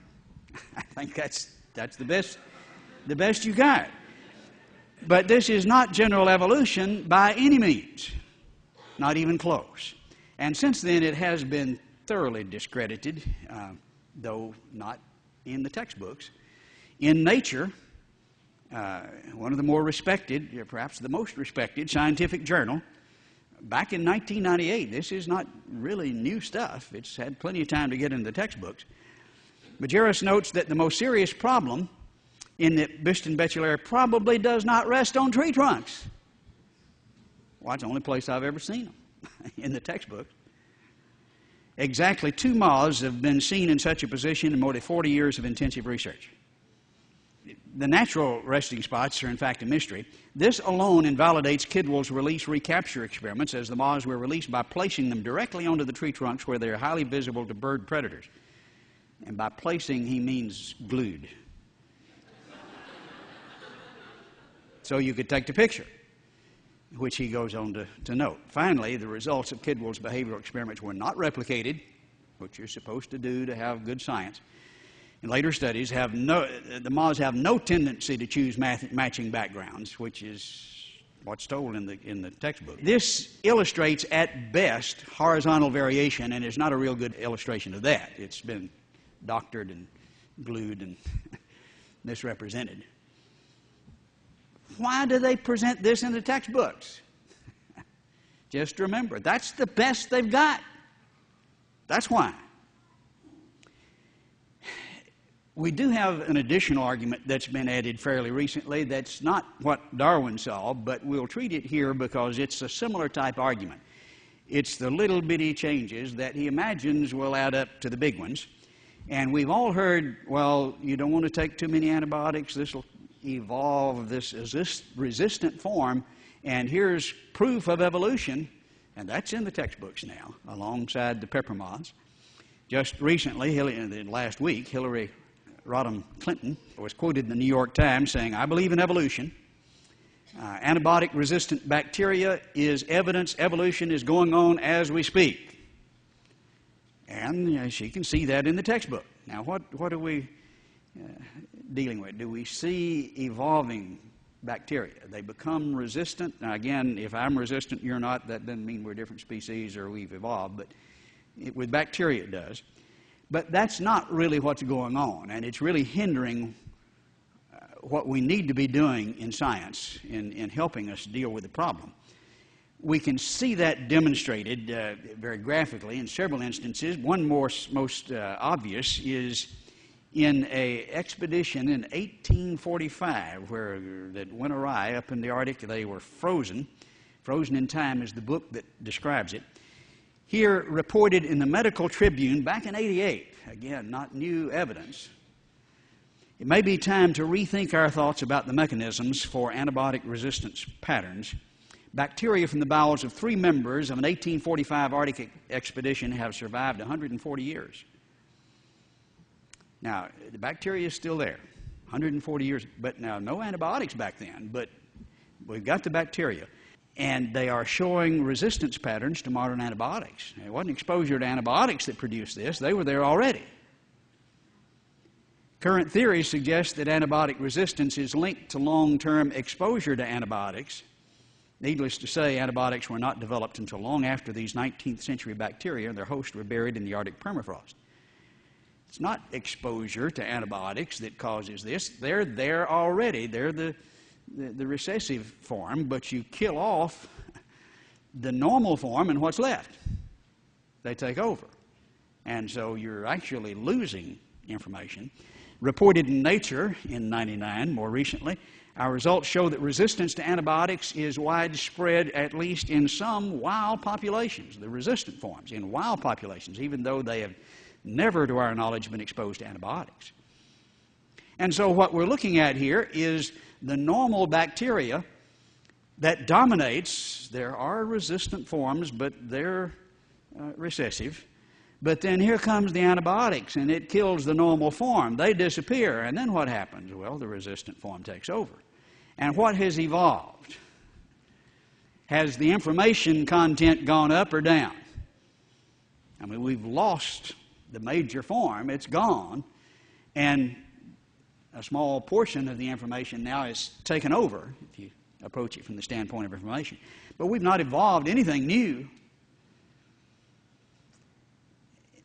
I think that's the best you got. But this is not general evolution by any means, not even close. And since then, it has been thoroughly discredited, though not in the textbooks. In Nature, one of the more respected, perhaps the most respected scientific journal, back in 1998, this is not really new stuff. It's had plenty of time to get into the textbooks. Majerus notes that the most serious problem in the Bistion betulera probably does not rest on tree trunks. Well, it's the only place I've ever seen them, in the textbook. Exactly 2 moths have been seen in such a position in more than 40 years of intensive research. The natural resting spots are in fact a mystery. This alone invalidates Kidwell's release recapture experiments, as the moths were released by placing them directly onto the tree trunks where they are highly visible to bird predators. And by placing, he means glued. So you could take the picture, which he goes on to note. Finally, the results of Kidwell's behavioral experiments were not replicated, which you're supposed to do to have good science. In later studies, the moths have no tendency to choose matching backgrounds, which is what's told in the textbook. This illustrates, at best, horizontal variation, and is not a real good illustration of that. It's been doctored and glued and misrepresented. Why do they present this in the textbooks? Just remember, that's the best they've got. That's why. We do have an additional argument that's been added fairly recently that's not what Darwin saw, but we'll treat it here because it's a similar type argument. It's the little bitty changes that he imagines will add up to the big ones. And we've all heard, well, you don't want to take too many antibiotics. This will evolve this resistant form. And here's proof of evolution. And that's in the textbooks now, alongside the pepper moths. Just recently, last week, Hillary Rodham Clinton was quoted in the New York Times saying, "I believe in evolution. Antibiotic-resistant bacteria is evidence evolution is going on as we speak." And she can see that in the textbook. Now, what are we dealing with? Do we see evolving bacteria? They become resistant. Now, again, if I'm resistant, you're not, that doesn't mean we're a different species or we've evolved, but with bacteria it does. But that's not really what's going on, and it's really hindering what we need to be doing in science in helping us deal with the problem. We can see that demonstrated very graphically in several instances. One most obvious is in an expedition in 1845 that went awry up in the Arctic. They were frozen. Frozen in Time is the book that describes it. Here, reported in the Medical Tribune back in '88, again, not new evidence. It may be time to rethink our thoughts about the mechanisms for antibiotic resistance patterns. Bacteria from the bowels of 3 members of an 1845 Arctic expedition have survived 140 years. Now, the bacteria is still there, 140 years, but now no antibiotics back then, but we've got the bacteria. And they are showing resistance patterns to modern antibiotics. It wasn't exposure to antibiotics that produced this. They were there already. Current theory suggests that antibiotic resistance is linked to long-term exposure to antibiotics. Needless to say, antibiotics were not developed until long after these 19th century bacteria and their hosts were buried in the Arctic permafrost. It's not exposure to antibiotics that causes this. They're there already. They're the recessive form, but you kill off the normal form, and what's left? They take over. And so you're actually losing information. Reported in Nature in '99, more recently, our results show that resistance to antibiotics is widespread, at least in some wild populations, the resistant forms, in wild populations, even though they have never, to our knowledge, been exposed to antibiotics. And so what we're looking at here is the normal bacteria that dominates. There are resistant forms, but they're recessive. But then here comes the antibiotics, and it kills the normal form. They disappear, and then what happens? Well, the resistant form takes over. And what has evolved? Has the information content gone up or down? I mean, we've lost the major form. It's gone. And a small portion of the information now is taken over, if you approach it from the standpoint of information. But we've not evolved anything new.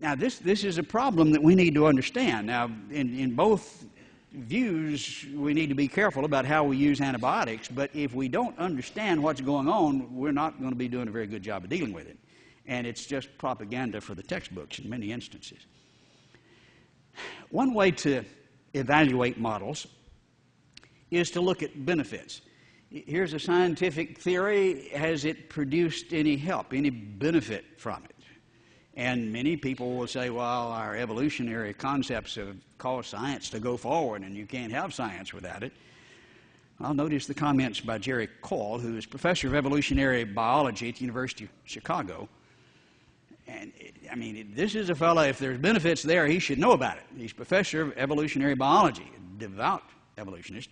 Now, this is a problem that we need to understand. Now, in both views, we need to be careful about how we use antibiotics, but if we don't understand what's going on, we're not going to be doing a very good job of dealing with it. And it's just propaganda for the textbooks in many instances. One way to evaluate models is to look at benefits. Here's a scientific theory. Has it produced any help, any benefit from it? And many people will say, well, our evolutionary concepts have caused science to go forward, and you can't have science without it. I'll notice the comments by Jerry Cole, who is professor of evolutionary biology at the University of Chicago. And, I mean, this is a fellow, if there's benefits there, he should know about it. He's professor of evolutionary biology, a devout evolutionist.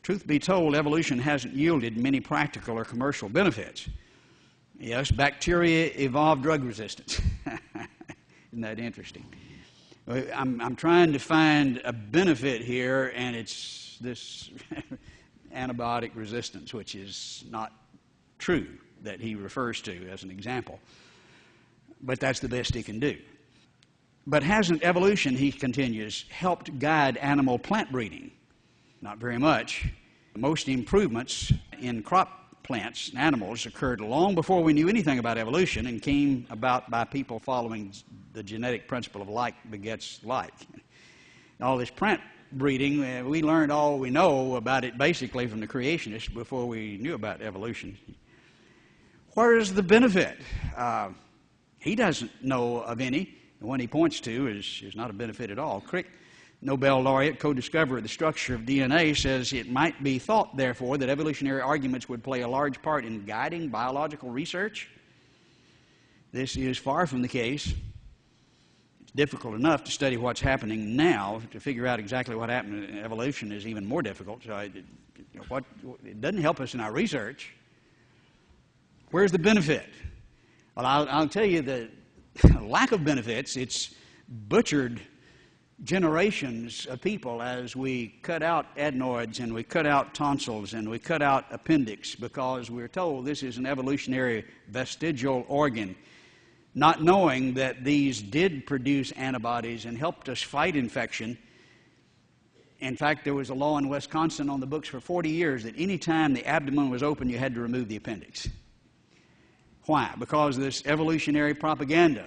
Truth be told, evolution hasn't yielded many practical or commercial benefits. Yes, bacteria evolved drug resistance. Isn't that interesting? I'm trying to find a benefit here, and it's this antibiotic resistance, which is not true, that he refers to as an example. But that's the best he can do. But hasn't evolution, he continues, helped guide animal plant breeding? Not very much. Most improvements in crop plants and animals occurred long before we knew anything about evolution and came about by people following the genetic principle of like begets like. All this plant breeding, we learned all we know about it basically from the creationists before we knew about evolution. Where's the benefit? He doesn't know of any. The one he points to is not a benefit at all. Crick, Nobel laureate, co-discoverer of the structure of DNA, says it might be thought, therefore, that evolutionary arguments would play a large part in guiding biological research. This is far from the case. It's difficult enough to study what's happening now. To figure out exactly what happened in evolution is even more difficult. So it doesn't help us in our research. Where's the benefit? Well, I'll tell you the lack of benefits. It's butchered generations of people as we cut out adenoids and we cut out tonsils and we cut out appendix because we're told this is an evolutionary vestigial organ, not knowing that these did produce antibodies and helped us fight infection. In fact, there was a law in Wisconsin on the books for 40 years that any time the abdomen was open, you had to remove the appendix. Why? Because of this evolutionary propaganda.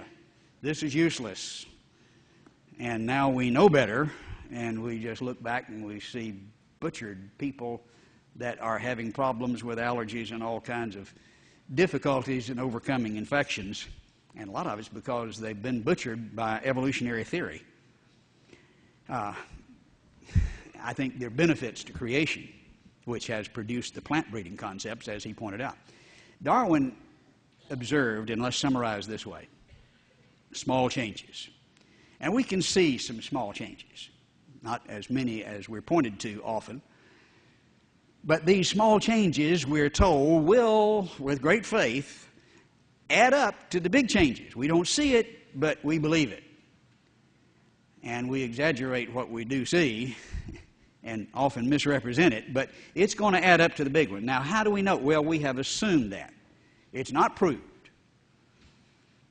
This is useless. And now we know better, and we just look back and we see butchered people that are having problems with allergies and all kinds of difficulties in overcoming infections. And a lot of it's because they've been butchered by evolutionary theory. I think there are benefits to creation, which has produced the plant breeding concepts, as he pointed out. Darwin observed, and let's summarize this way, small changes. And we can see some small changes, not as many as we're pointed to often. But these small changes, we're told, will, with great faith, add up to the big changes. We don't see it, but we believe it. And we exaggerate what we do see and often misrepresent it, but it's going to add up to the big one. Now, how do we know? Well, we have assumed that. It's not proved.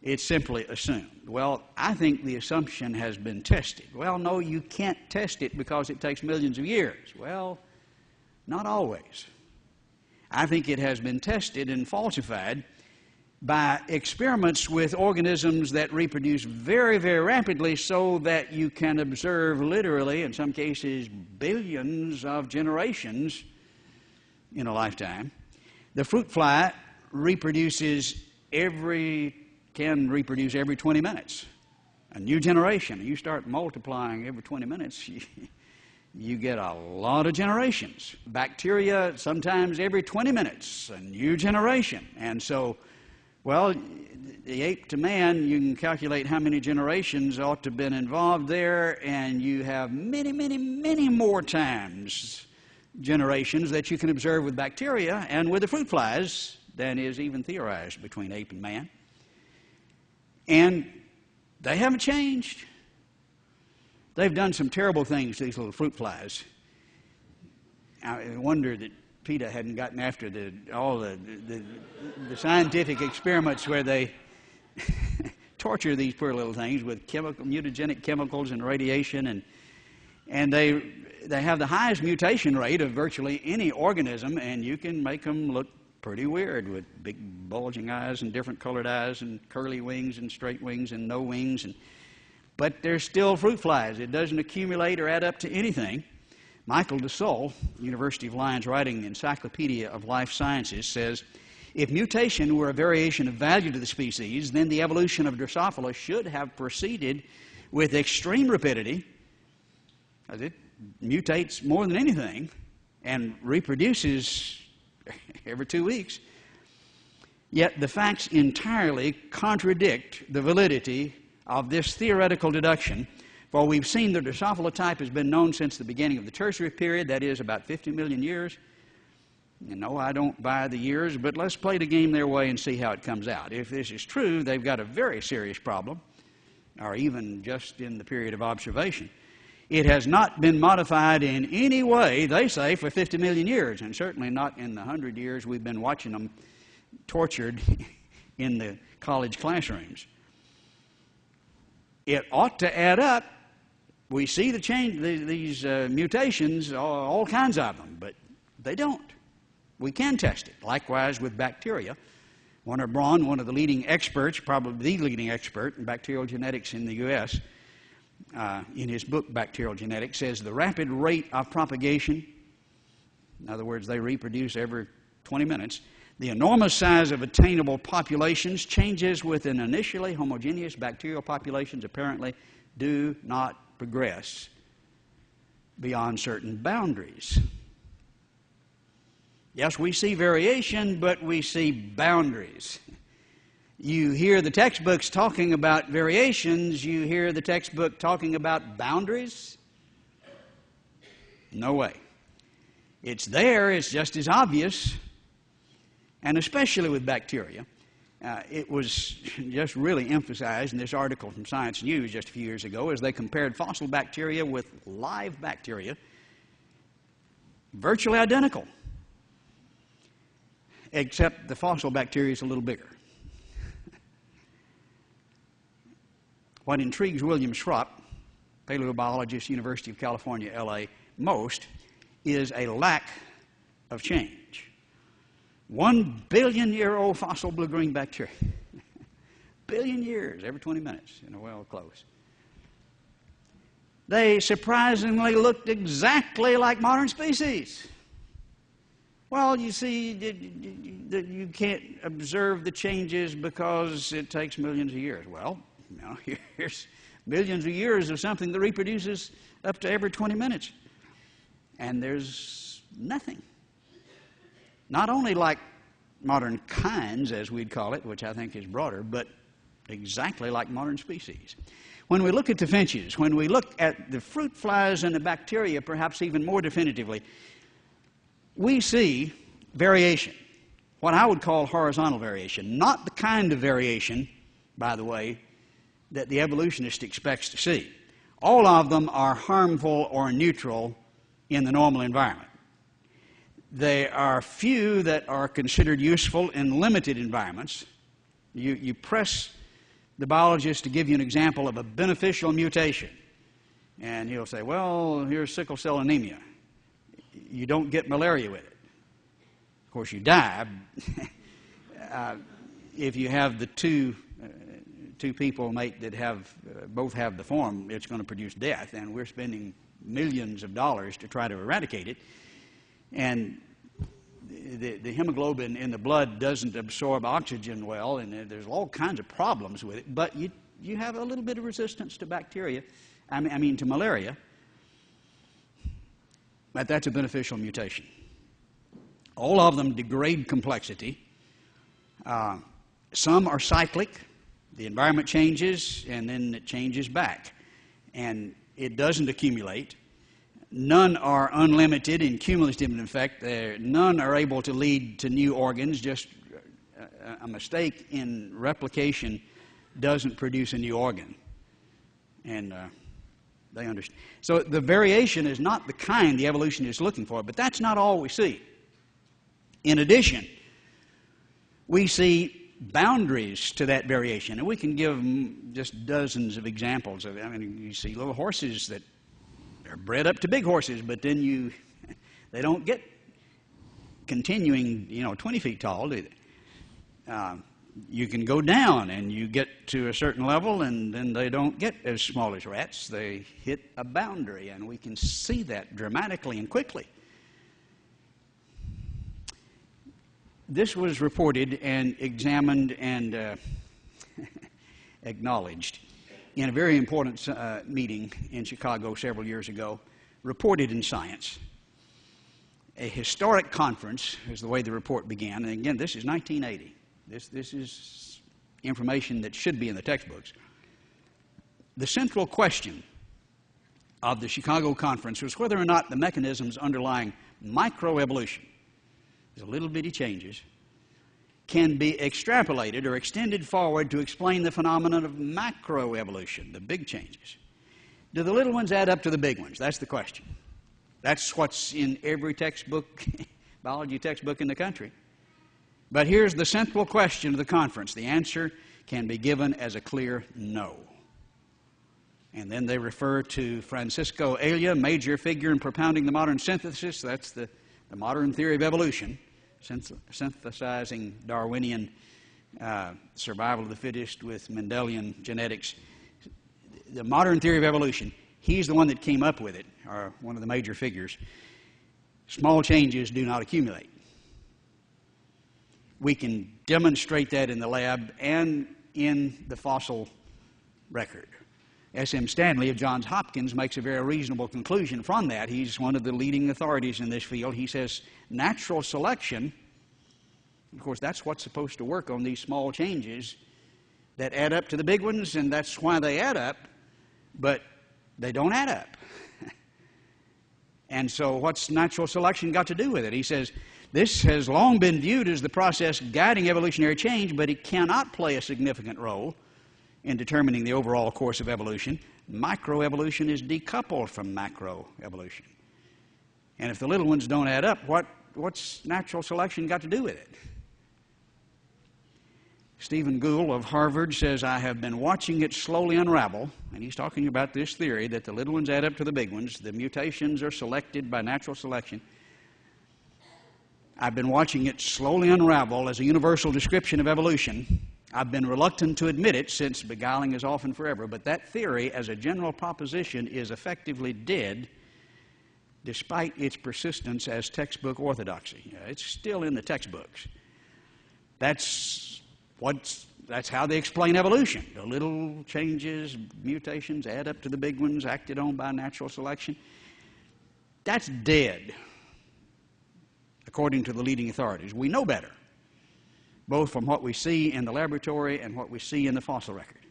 It's simply assumed. Well, I think the assumption has been tested. Well, no, you can't test it because it takes millions of years. Well, not always. I think it has been tested and falsified by experiments with organisms that reproduce very, very rapidly so that you can observe literally, in some cases, billions of generations in a lifetime. The fruit fly can reproduce every 20 minutes. A new generation. You start multiplying every 20 minutes, you get a lot of generations. Bacteria, sometimes every 20 minutes, a new generation. And so, well, the ape to man, you can calculate how many generations ought to have been involved there, and you have many, many, many more times generations that you can observe with bacteria and with the fruit flies than is even theorized between ape and man. And they haven't changed. They've done some terrible things, these little fruit flies. I wonder that PETA hadn't gotten after all the scientific experiments where they torture these poor little things with mutagenic chemicals and radiation, and they have the highest mutation rate of virtually any organism, and you can make them look pretty weird with big bulging eyes and different colored eyes and curly wings and straight wings and no wings. But they're still fruit flies. It doesn't accumulate or add up to anything. Michael DeSole, University of Lyons, writing the Encyclopedia of Life Sciences, says, if mutation were a variation of value to the species, then the evolution of Drosophila should have proceeded with extreme rapidity, as it mutates more than anything and reproduces every 2 weeks. Yet the facts entirely contradict the validity of this theoretical deduction, for we've seen the Drosophila type has been known since the beginning of the Tertiary period, that is about 50 million years. You know, I don't buy the years, but let's play the game their way and see how it comes out. If this is true, they've got a very serious problem, or even just in the period of observation. It has not been modified in any way, they say, for 50 million years, and certainly not in the 100 years we've been watching them tortured in the college classrooms. It ought to add up. We see the change, these mutations, all kinds of them, but they don't. We can test it. Likewise with bacteria. Warner Braun, one of the leading experts, probably the leading expert in bacterial genetics in the U.S., in his book, Bacterial Genetics, says the rapid rate of propagation, in other words, they reproduce every 20 minutes, The enormous size of attainable populations, changes within initially homogeneous bacterial populations apparently do not progress beyond certain boundaries. Yes, we see variation, but we see boundaries. You hear the textbooks talking about variations, you hear the textbook talking about boundaries? No way. It's there, it's just as obvious, and especially with bacteria. It was just really emphasized in this article from Science News just a few years ago as they compared fossil bacteria with live bacteria, virtually identical, except the fossil bacteria is a little bigger. What intrigues William Schropp, paleobiologist, University of California, LA, most is a lack of change. 1 billion-year-old fossil blue-green bacteria. Billion years, every 20 minutes in a well close. They surprisingly looked exactly like modern species. Well, you see, you can't observe the changes because it takes millions of years. Well, here's millions of years of something that reproduces up to every 20 minutes. And there's nothing. Not only like modern kinds, as we'd call it, which I think is broader, but exactly like modern species. When we look at the finches, when we look at the fruit flies and the bacteria, perhaps even more definitively, we see variation, what I would call horizontal variation, not the kind of variation, by the way, that the evolutionist expects to see. All of them are harmful or neutral in the normal environment. There are few that are considered useful in limited environments. You press the biologist to give you an example of a beneficial mutation, and he'll say, well, here's sickle cell anemia. You don't get malaria with it. Of course, you die. If you have the two people mate that have both have the form, it's going to produce death, and we're spending millions of dollars to try to eradicate it. And the hemoglobin in the blood doesn't absorb oxygen well, and there's all kinds of problems with it. But you have a little bit of resistance to bacteria, I mean to malaria. But that's a beneficial mutation. All of them degrade complexity. Some are cyclic. The environment changes, and then it changes back. And it doesn't accumulate. None are unlimited in cumulative effect. None are able to lead to new organs. Just a mistake in replication doesn't produce a new organ. And they understand. So the variation is not the kind the evolution is looking for, but that's not all we see. In addition, we see boundaries to that variation, and we can give just dozens of examples of it. I mean, you see little horses that are bred up to big horses, but then they don't get continuing, 20 feet tall, do they? You can go down and you get to a certain level, and then they don't get as small as rats. They hit a boundary, and we can see that dramatically and quickly. This was reported and examined and acknowledged in a very important meeting in Chicago several years ago, reported in Science. A historic conference is the way the report began. And again, this is 1980. This is information that should be in the textbooks. The central question of the Chicago conference was whether or not the mechanisms underlying microevolution, these little bitty changes, can be extrapolated or extended forward to explain the phenomenon of macroevolution, the big changes. Do the little ones add up to the big ones? That's the question. That's what's in every textbook, biology textbook in the country. But here's the central question of the conference. The answer can be given as a clear no. And then they refer to Francisco Ayala, major figure in propounding the modern synthesis. That's the modern theory of evolution, synthesizing Darwinian survival of the fittest with Mendelian genetics. The modern theory of evolution, he's the one that came up with it, or one of the major figures. Small changes do not accumulate. We can demonstrate that in the lab and in the fossil record. S.M. Stanley of Johns Hopkins makes a very reasonable conclusion from that. He's one of the leading authorities in this field. He says natural selection, of course, that's what's supposed to work on these small changes that add up to the big ones, and that's why they add up, but they don't add up. And so what's natural selection got to do with it? He says, this has long been viewed as the process guiding evolutionary change, but it cannot play a significant role in determining the overall course of evolution. Microevolution is decoupled from macroevolution. And if the little ones don't add up, what's natural selection got to do with it? Stephen Gould of Harvard says, I have been watching it slowly unravel, and he's talking about this theory that the little ones add up to the big ones, the mutations are selected by natural selection. I've been watching it slowly unravel as a universal description of evolution. I've been reluctant to admit it, since beguiling is often forever, but that theory as a general proposition is effectively dead despite its persistence as textbook orthodoxy. It's still in the textbooks. That's how they explain evolution. The little changes, mutations add up to the big ones acted on by natural selection. That's dead, according to the leading authorities. We know better, both from what we see in the laboratory and what we see in the fossil record.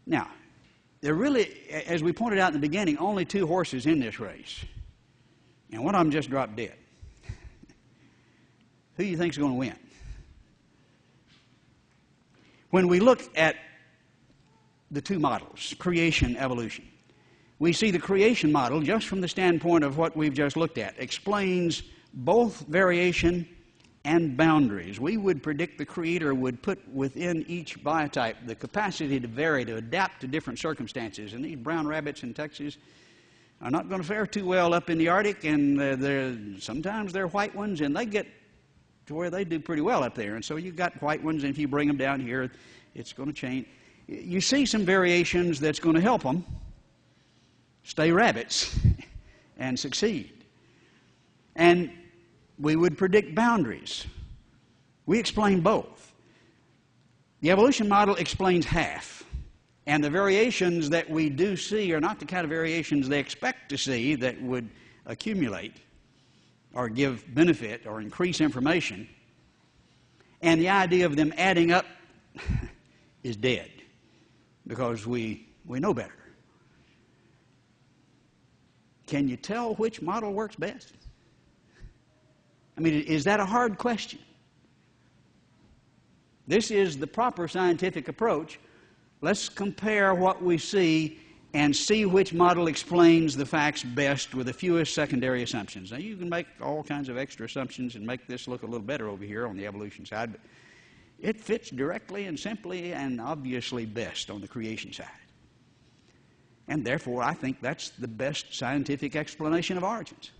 Now, there are really, as we pointed out in the beginning, only two horses in this race, and one of them just dropped dead. Who do you think is going to win? When we look at the two models, creation, evolution, we see the creation model, just from the standpoint of what we've just looked at, explains both variation and boundaries. We would predict the Creator would put within each biotype the capacity to vary, to adapt to different circumstances. And these brown rabbits in Texas are not going to fare too well up in the Arctic, and sometimes they're white ones, and they get to where they do pretty well up there. And so you've got white ones, and if you bring them down here, it's going to change. You see some variations that's going to help them stay rabbits and succeed. And we would predict boundaries. We explain both. The evolution model explains half, and the variations that we do see are not the kind of variations they expect to see that would accumulate or give benefit or increase information. And the idea of them adding up is dead, because we know better. Can you tell which model works best? I mean, is that a hard question? This is the proper scientific approach. Let's compare what we see and see which model explains the facts best with the fewest secondary assumptions. Now, you can make all kinds of extra assumptions and make this look a little better over here on the evolution side, but it fits directly and simply and obviously best on the creation side. And therefore, I think that's the best scientific explanation of origins.